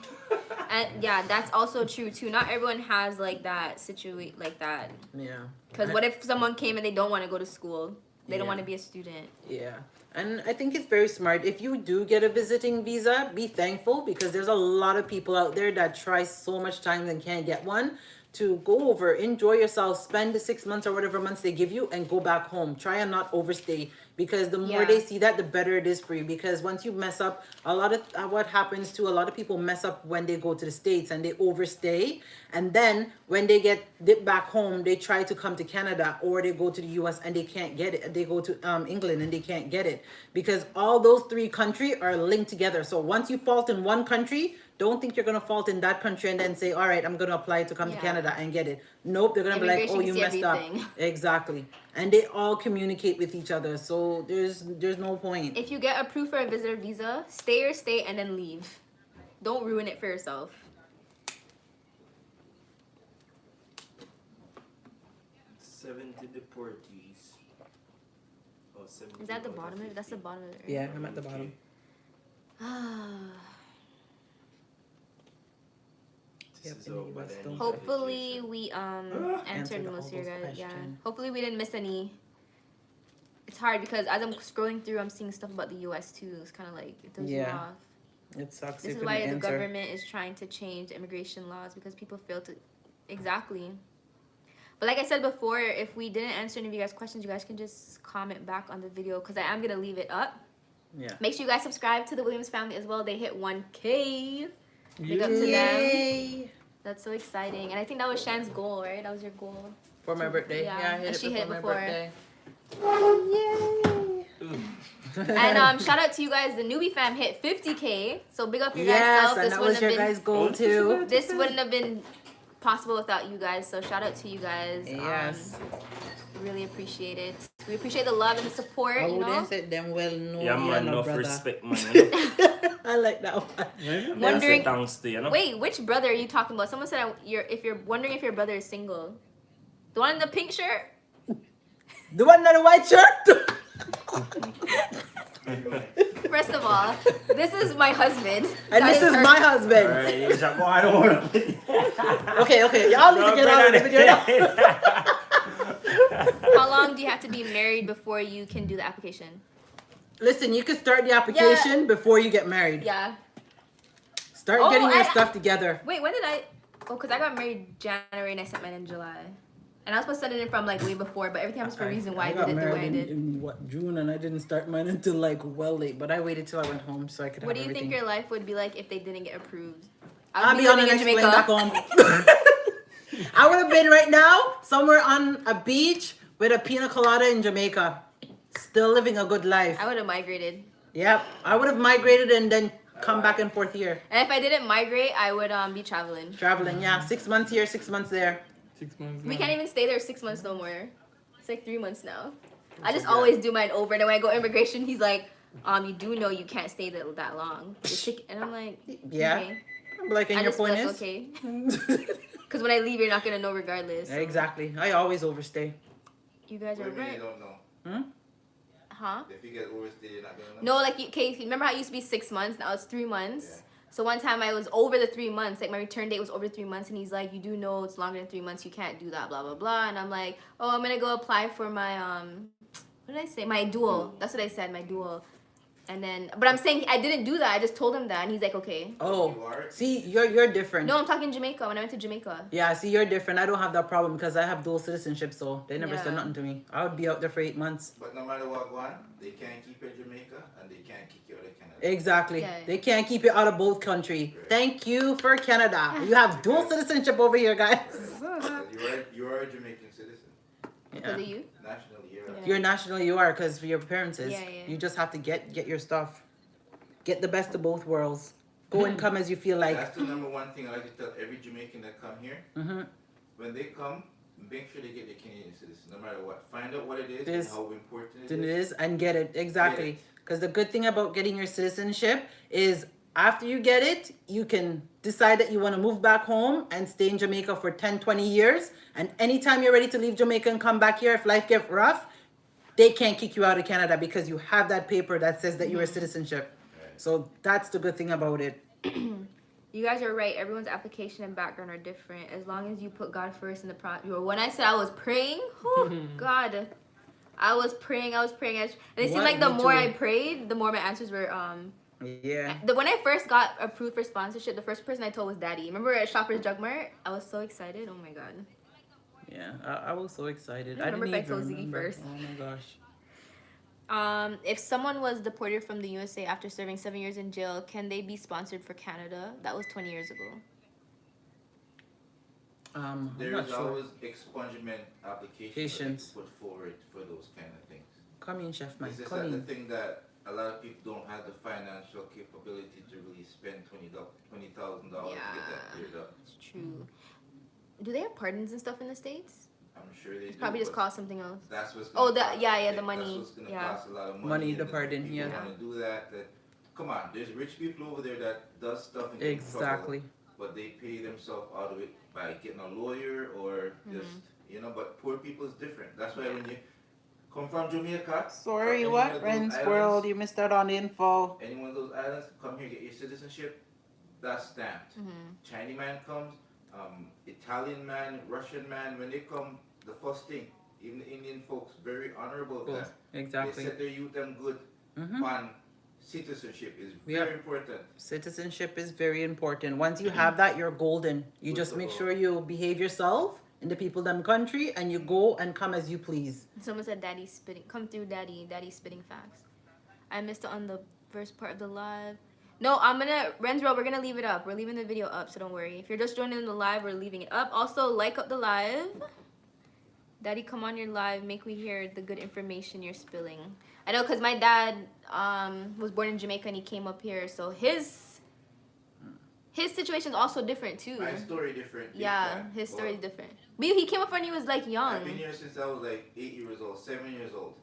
And yeah, that's also true too. Not everyone has like that situation like that. Yeah. Because what if someone came and they don't want to go to school? They don't Yeah. want to be a student. Yeah. And I think it's very smart. If you do get a visiting visa, be thankful because there's a lot of people out there that try so much time and can't get one. To go over, enjoy yourself, spend the 6 months or whatever months they give you and go back home. Try and not overstay because the more Yeah. they see that, the better it is for you. Because once you mess up, a lot of what happens to a lot of people mess up when they go to the States and they overstay. And then when they get dipped back home, they try to come to Canada or they go to the US and they can't get it. They go to England and they can't get it because all those 3 countries are linked together. So once you fault in one country, don't think you're gonna fault in that country and then say, all right, I'm gonna apply to come to Yeah. Canada and get it. Nope, they're gonna be like, Immigration oh, can you see messed everything. up. Exactly. And they all communicate with each other. So there's no point. If you get approved for a visitor visa, stay your state and then leave. Don't ruin it for yourself. 70 deportees. Oh, 70 Is that the out of bottom of it? That's the 50. bottom of it. right? Yeah, I'm at the bottom. This Yep, is in the all US about the don't. Hopefully we answered Answered most of your all guys. those Yeah. questions. Hopefully we didn't miss any. It's hard because as I'm scrolling through, I'm seeing stuff about the U.S. too. It's kind of like it throws you Yeah. off. It sucks. This you is why couldn't the answer. government is trying to change immigration laws because people fail to exactly. But like I said before, if we didn't answer any of you guys' questions, you guys can just comment back on the video because I am gonna leave it up. Yeah. Make sure you guys subscribe to the Williams family as well. They hit 1K. Big up to them. Yay! That's so exciting. And I think that was Shan's goal, right? That was your goal. For my birthday. Yeah, Yeah, I and hit she it hit before it my before. birthday. Yay! And shout out to you guys. The newbie fam hit 50K. So big up your guys' Yes, self. and that was your guys' goal too. This wouldn't have been possible without you guys. So shout out to you guys. Yes. really appreciate it. We appreciate the love and the support, I you know? wouldn't say them well known. Yeah, man, enough brother. respect, man. You know? I like that one. Them Wondering- say thanks to you, know? Wait, which brother are you talking about? Someone said if you're wondering if your brother is single. The one in the pink shirt? The one in the white shirt. First of all, this is my husband. And That this is her- my husband. Alright, you just go, I don't want to. Okay, y'all need to get out of the video now. How long do you have to be married before you can do the application? Listen, you can start the application before you get married. Yeah. Start Oh, getting your I- stuff together. Wait, when did I? Oh, because I got married January and I sent mine in July. And I was supposed to send it in from like way before, but everything happens for a reason why I got did it the way I married did. in what, June, and I didn't start mine until like well late. But I waited till I went home so I could What do have you think everything. your life would be like if they didn't get approved? I'll be on the next plane back home. I would have been right now somewhere on a beach with a pina colada in Jamaica, still living a good life. I would have migrated. Yep, I would have migrated and then come back and forth here, And if I didn't migrate, I would be traveling. traveling. Yeah, 6 months here, 6 months there. 6 months. We now. can't even stay there 6 months no more. It's like 3 months now. I just always do mine over. And then when I go immigration, he's like, you do know you can't stay that long. And I'm like, Yeah. okay. I'm like, and I your just feel point like, is? okay. Because when I leave, you're not going to know regardless. So. Exactly. I always overstay. You guys What are do you mean right. you don't know? Hmm? Huh? If you get overstayed, you're not gonna know? No, like, okay, remember how it used to be 6 months? Now it's 3 months. Yeah. So one time I was over the 3 months, like my return date was over 3 months, and he's like, you do know it's longer than 3 months, you can't do that, blah, blah, blah. And I'm like, oh, I'm gonna go apply for my, what did I say? My dual. That's what I said, my dual. And then, but I'm saying I didn't do that, I just told him that, and he's like, okay. You Oh, are? see, you're different. No, I'm talking Jamaica, when I went to Jamaica. Yeah, see, you're different. I don't have that problem because I have dual citizenship, so they never said Yeah. nothing to me. I would be out there for 8 months. But no matter what go on, they can't keep you in Jamaica and they can't kick you out of Canada. Exactly. Yeah. They can't keep you out of both country. Thank you for Canada. You have dual citizenship over here, guys. You are a Jamaican citizen. Because of you. Nationally, you're Yeah. You're national, you are, because for your parents is. Yeah, yeah. You just have to get your stuff. Get the best of both worlds. Go and come as you feel like. That's the number one thing I like to tell every Jamaican that come here. Mm-hmm. When they come, make sure they get their Canadian citizen, no matter what. Find out what it is Yes. and how important Then it it is. is and get it. Exactly. Get Because the good thing about getting your citizenship is after you get it, you can decide that you want to move back home and stay in Jamaica for 10, 20 years. And anytime you're ready to leave Jamaica and come back here, if life gets rough, they can't kick you out of Canada because you have that paper that says that you're a citizenship. So that's the good thing about it. You guys are right. Everyone's application and background are different. As long as you put God first in the process. When I said I was praying, oh God, I was praying. And it seemed What? like the Me more too. I prayed, the more my answers were. Yeah. When I first got approved for sponsorship, the first person I told was Daddy. Remember at Shoppers Drug Mart? I was so excited. Oh my God. Yeah. I was so excited. I remember didn't if I told even Ziggy remember. first. Oh my gosh. If someone was deported from the USA after serving 7 years in jail, can they be sponsored for Canada? That was 20 years ago. I'm There not is sure. always expungement applications that Patience. you put forward for those kind of things. Come in, Chef Mike. It's just Come that the in. thing that a lot of people don't have the financial capability to really spend $20,000 to get that cleared up. It's true. Do they have pardons and stuff in the States? I'm sure they It's do. probably just but cost something else. That's what's Oh, gonna the- cost- yeah, the that's money, what's gonna yeah. cost a lot of money. Money, and the then pardon, people yeah. wanna do that. Come on, there's rich people over there that does stuff and get in trouble, Exactly. but they pay themselves out of it by getting a lawyer or just but poor people is different. That's why when you come from Jamaica, Sorry, or any what? one of those Ren's islands, World, you missed out on the info. any one of those islands, come here, get your citizenship, that's stamped. Chinese man comes, Italian man, Russian man, when they come, the first thing, even the Indian folks, very honorable of that. Exactly. They set their youth them good on citizenship is Yeah. very important. Citizenship is very important. Once you have that, you're golden. You Good just to make go. sure you behave yourself in the people them country and you go and come as you please. Someone said Daddy's spitting. Come through, Daddy spitting facts. I missed it on the first part of the live. No, Ren's World, we're gonna leave it up. We're leaving the video up, so don't worry. If you're just joining the live, we're leaving it up. Also, like up the live. Daddy, come on your live. Make we hear the good information you're spilling. I know, because my dad was born in Jamaica and he came up here, so his his situation's also different too. My story different. big Yeah, time. his story is But different. But he came up when he was like I've young. been here since I was like 8 years old, 7 years old.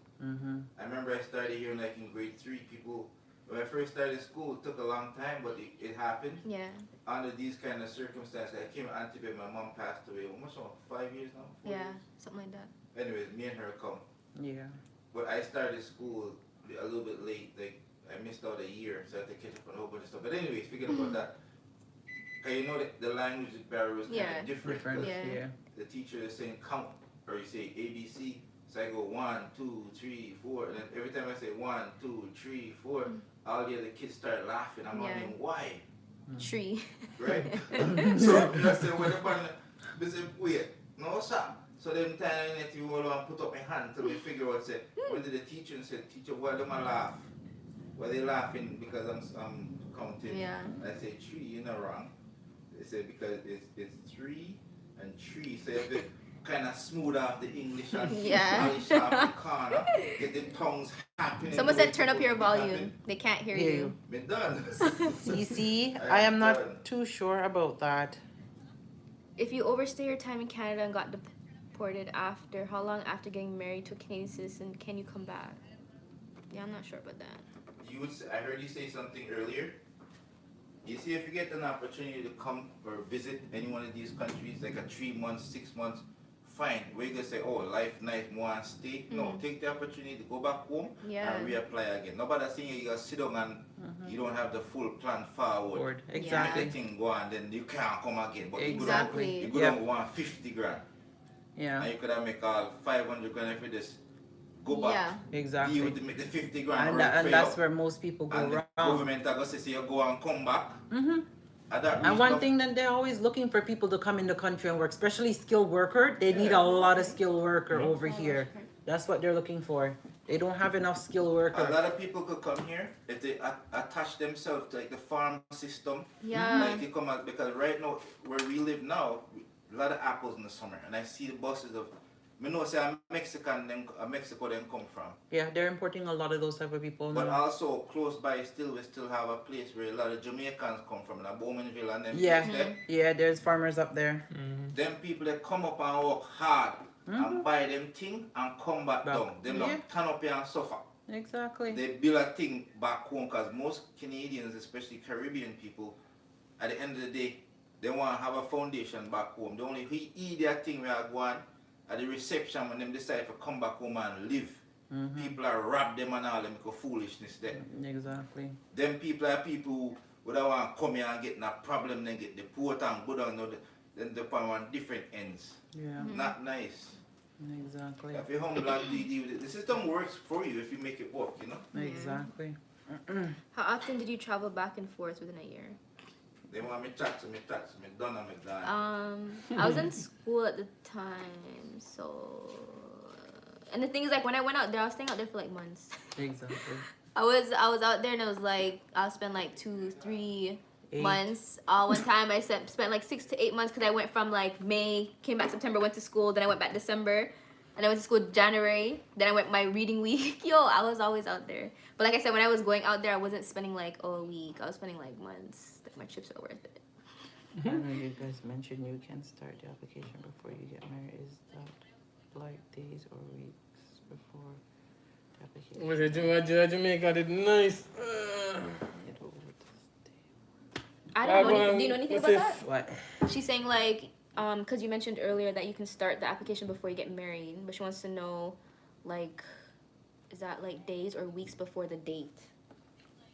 I remember I started here like in grade 3. People, when I first started school, it took a long time, but it happened. Yeah. Under these kind of circumstances, I came to Antibes, my mom passed away almost 5 years now. 4 Yeah, years? something like that. Anyways, me and her come. Yeah. But I started school a little bit late. Like I missed out a year, so I had to catch up on a whole bunch of stuff. But anyways, forget about that. Cause you know that the language barrier was kind Yeah. of different. Different. 'cause Yeah. The teacher is saying count, or you say ABC. So I go 1, 2, 3, 4, and then every time I say 1, 2, 3, 4, all the other kids start laughing. I'm Yeah. wondering why, Tree. right? So I said, "What about?" They said, "Wait, no sir." So them time that you all want put up my hand to me figure out say, when did the teacher and said, "Teacher, why do I laugh? Why they laughing because I'm counting?" Yeah. I say 3, you're not wrong. They said because it's 3 and 3. So you have to kind of smooth off the English and Yeah. polish off the corner, get the tongues happening. Someone the way said turn up it's your supposed to volume. happen. They can't hear Hear you. you. Been done. CC, I I am am not done. too sure about that. If you overstay your time in Canada and got deported after, how long after getting married to a Canadian citizen can you come back? Yeah, I'm not sure about that. I heard you say something earlier. You see, if you get an opportunity to come or visit any one of these countries, like a 3 months, 6 months, fine. We're gonna say, "Oh, life nice, more and stay." No, take the opportunity to go back home Yeah. and reapply again. Nobody saying you gotta sit down and you don't have the full plan forward. Forward. Make Exactly. the thing go on, then you can't come again. But Exactly. you go Yep. down 150 grand. Yeah. And you could have make all 500 grand if you just go back. Yeah. Deal Exactly. with the 50 grand And, work for and you. that's where most people go And the wrong. government are going to say you go and come back. Mhm. That And one reach thing that they're always looking for people to come in the country and work, especially skilled worker. They need a lot of skilled worker over here. That's what they're looking for. They don't have enough skilled a worker. lot of people could come here if they attach themselves to like the farm system. Yeah. Like they come out because right now where we live now, a lot of apples in the summer, and I see the buses of. Me know say a Mexican them Mexico them come from, Yeah, they're importing a lot of those type of people but now. also close by we still have a place where a lot of Jamaicans come from, like Bowmanville and them. Yeah. place there. Yeah, there's farmers up there. Them people that come up and work hard and buy them thing and come back Back. down. Them Yeah. don't turn up here and suffer. Exactly. They build a thing back home because most Canadians, especially Caribbean people, at the end of the day, they want to have a foundation back home. They only eat their thing where I go on at the reception when them decide to come back home and live. People are rob them and all them make a foolishness there. Exactly. Them people are people who would want to come here and get in a problem, then get deported and go down then they on different ends. Yeah. Not nice. Exactly. If you're humble and do deal with it, the system works for you if you make it work, you know? Exactly. How often did you travel back and forth within a year? They want me tax, me done and me done. I was in school at the time, so. And the thing is, like, when I went out there, I was staying out there for like months. Exactly. I was out there, and it was like I'll spend like 2-3 months. One time I spent like 6 to 8 months because I went from like May, came back September, went to school, then I went back December, and I went to school January. Then I went my reading week. Yo, I was always out there. But like I said, when I was going out there, I wasn't spending like a week. I was spending like months. Like my trips are worth it. I know you guys mentioned you can start the application before you get married. Is that like days or weeks before the application? Was it Jamaica did nice? Get over this I don't know. Do you know anything about that? day. What? She's saying like, because you mentioned earlier that you can start the application before you get married, but she wants to know, like, is that like days or weeks before the date?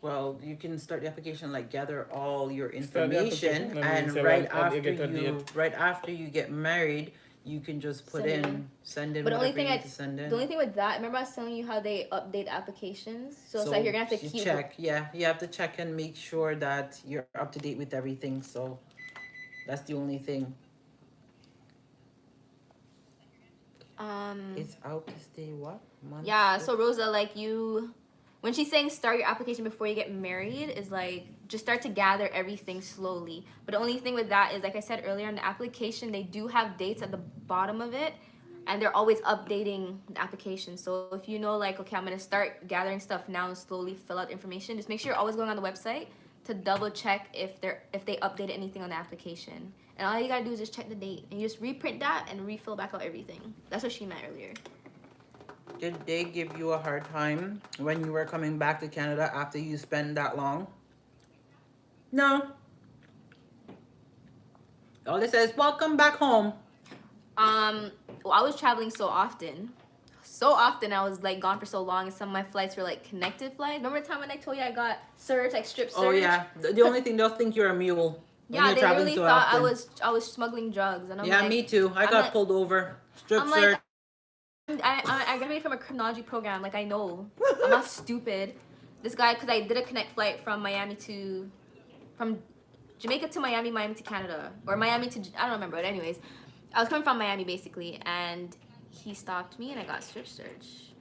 Well, you can start the application, like gather all your Start the information, application, and and say right when you after get a date. after you get married, you can just put send in But the only whatever thing you need to send in. The only thing with that, remember I was telling you how they update applications, so it's like you're gonna have to you keep. check. Yeah, you have to check and make sure that you're up to date with everything. So that's the only thing. It's out to stay what month? Yeah, so Rosa, like you, when she's saying start your application before you get married, is like just start to gather everything slowly. But the only thing with that is, like I said earlier in the application, they do have dates at the bottom of it, and they're always updating the application. So if you know, like, okay, I'm gonna start gathering stuff now and slowly fill out information, just make sure you're always going on the website to double check if they updated anything on the application. And all you gotta do is just check the date, and you just reprint that and refill back out everything. That's what she meant earlier. Did they give you a hard time when you were coming back to Canada after you spent that long? No. All they said is, welcome back home. Well, I was traveling so often. I was like gone for so long, and some of my flights were like connected flights. Remember the time when I told you I got searched, like strip search? Oh yeah. The only thing they'll think you're a mule. When Yeah, you're they traveling really so thought often. I was smuggling drugs, and I'm Yeah, like, me too. I I'm got like- pulled over. Strip I'm search. like, I graduated from a criminology program. Like, I know. I'm not stupid. This guy, because I did a connect flight from Jamaica to Miami, Miami to Canada, or Miami to, I don't remember. But anyways, I was coming from Miami basically, and he stopped me, and I got strip search.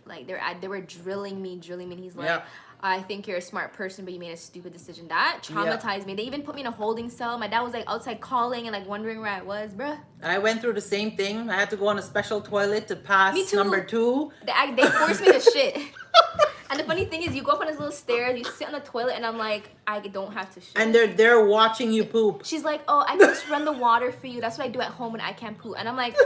Like they were drilling me, and he's like, Yep. I think you're a smart person, but you made a stupid decision. That traumatized me. They even put me in a holding cell. My dad was like outside calling and like wondering where I was, bruh. I went through the same thing. I had to go on a special toilet to pass Me too. number 2. They forced me to shit. And the funny thing is, you go up on this little stairs, you sit on the toilet, and I'm like, I don't have to shit. And they're watching you poop. She's like, oh, I can just run the water for you. That's what I do at home when I can't poop. And I'm like,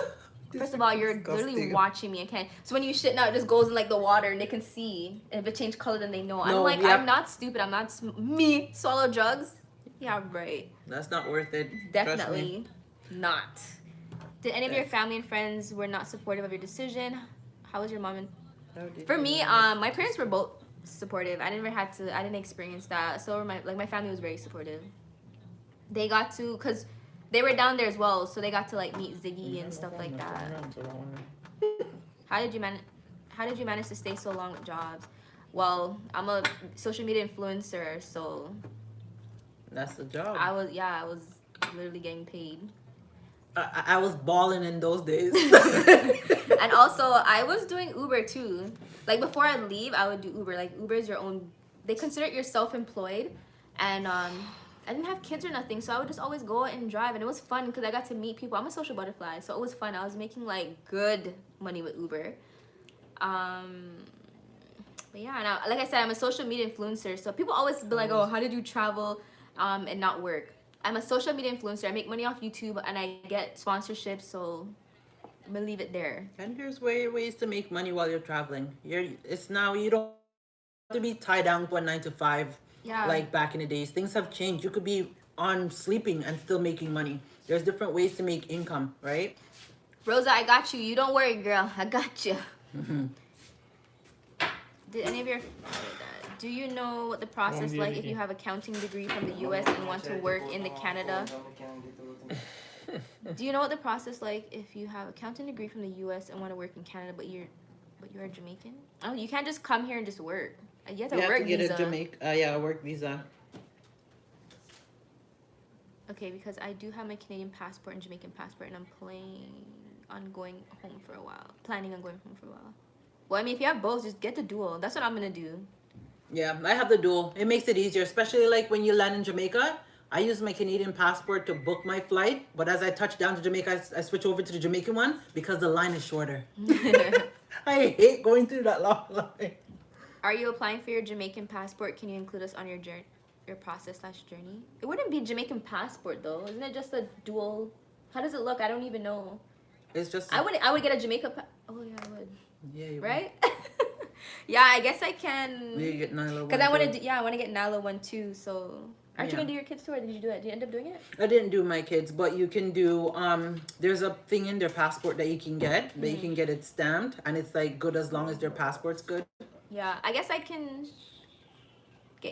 first of all, you're literally Disgusting. watching me. I can't. So when you shit now, it just goes in like the water, and they can see. And if it changed color, then they know. I'm No, like, yep. I'm not stupid. I'm not me. Swallow drugs? Yeah, right. That's not worth it. Trust me. Definitely not. Did any of your family and friends were not supportive of your decision? How was your mom and For me, my parents were both supportive. I didn't experience that. So my family was very supportive. They got to, cause they were down there as well, so they got to like meet Ziggy and stuff like that. How did you manage to stay so long with jobs? Well, I'm a social media influencer, so That's the job. I was literally getting paid. I was balling in those days. And also, I was doing Uber too. Like before I leave, I would do Uber. Like Uber is your own. They consider it you're self-employed, and I didn't have kids or nothing, so I would just always go and drive, and it was fun because I got to meet people. I'm a social butterfly, so it was fun. I was making like good money with Uber. But yeah, and like I said, I'm a social media influencer, so people always be like, "Oh, how did you travel and not work?" I'm a social media influencer. I make money off YouTube, and I get sponsorships, so I'm gonna leave it there. And there's ways to make money while you're traveling. You don't have to be tied down to a 9 to 5 Yeah. like back in the days. Things have changed. You could be on sleeping and still making money. There's different ways to make income, right? Rosa, I got you. You don't worry, girl. I got you. Did any of your... Do you know what the process like if you have accounting degree from the U.S. and want to work in the Canada? Do you know what the process like if you have accounting degree from the U.S. and want to work in Canada, but you're Jamaican? Oh, you can't just come here and just work. You have to work visa. A work visa. Okay, because I do have my Canadian passport and Jamaican passport, and I'm planning on going home for a while. Well, I mean, if you have both, just get the dual. That's what I'm gonna do. Yeah, I have the dual. It makes it easier, especially like when you land in Jamaica. I use my Canadian passport to book my flight, but as I touch down to Jamaica, I switch over to the Jamaican one because the line is shorter. I hate going through that long line. Are you applying for your Jamaican passport? Can you include us on your process/journey? It wouldn't be Jamaican passport though, isn't it just a dual? How does it look? I don't even know. It's just I would get a Jamaica. Oh yeah, I would. yeah, you Right? Yeah, I guess I can. You get Nyla Because I one, want too. to. Yeah, I want to get Nala one too. So, aren't you Yeah. gonna do your kids too, or did you do it? Did you end up doing it? I didn't do my kids, but you can do there's a thing in their passport that you can get, that you can get it stamped, and it's like good as long as their passport's good. Yeah, I guess I can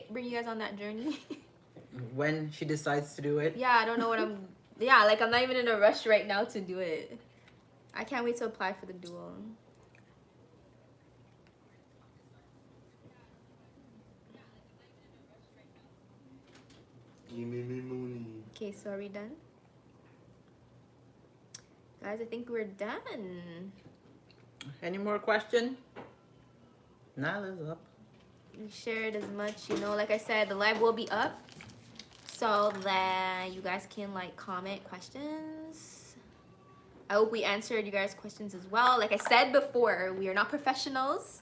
bring you guys on that journey. When she decides to do it. Yeah, I don't know what I'm. Yeah, like I'm not even in a rush right now to do it. I can't wait to apply for the dual. Give me money. Okay, so are we done? Guys, I think we're done. Any more question? Nyla's up. We shared as much, like I said, the live will be up so that you guys can like comment questions. I hope we answered you guys' questions as well. Like I said before, we are not professionals.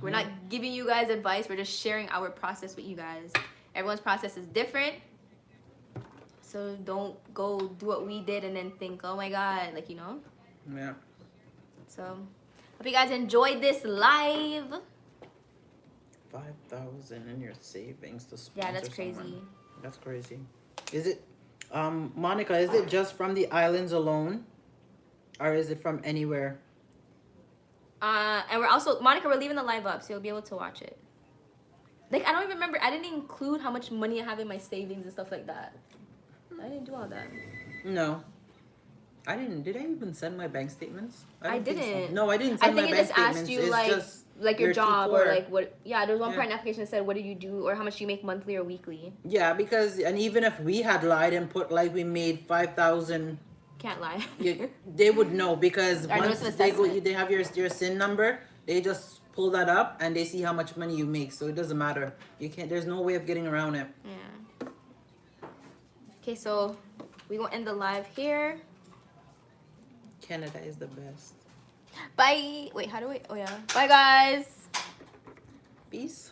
We're not giving you guys advice. We're just sharing our process with you guys. Everyone's process is different. So don't go do what we did and then think, oh my God, like, you know? Yeah. So hope you guys enjoyed this live. 5,000 in your savings to sponsor Yeah, that's crazy. someone. That's crazy. Is it, Monica, is it just from the islands alone? Or is it from anywhere? And we're also, Monica, we're leaving the live up, so you'll be able to watch it. Like, I don't even remember, I didn't include how much money I have in my savings and stuff like that. I didn't do all that. No. I didn't. Did I even send my bank statements? I don't think so. didn't. No, I didn't I send think my it bank just asked statements. you, It's like your your job or T4. like what, yeah, there was one Yeah. part in the application that said, what do you do or how much do you make monthly or weekly? Yeah, because, and even if we had lied and put like we made 5,000, Can't lie. they would know because Our once notice of they go, assessment. they have your SIN number, they just pull that up and they see how much money you make. So it doesn't matter. You can't, there's no way of getting around it. Yeah. Okay, so we gonna end the live here. Canada is the best. Bye. Wait, how do we? Oh yeah. Bye, guys. Peace.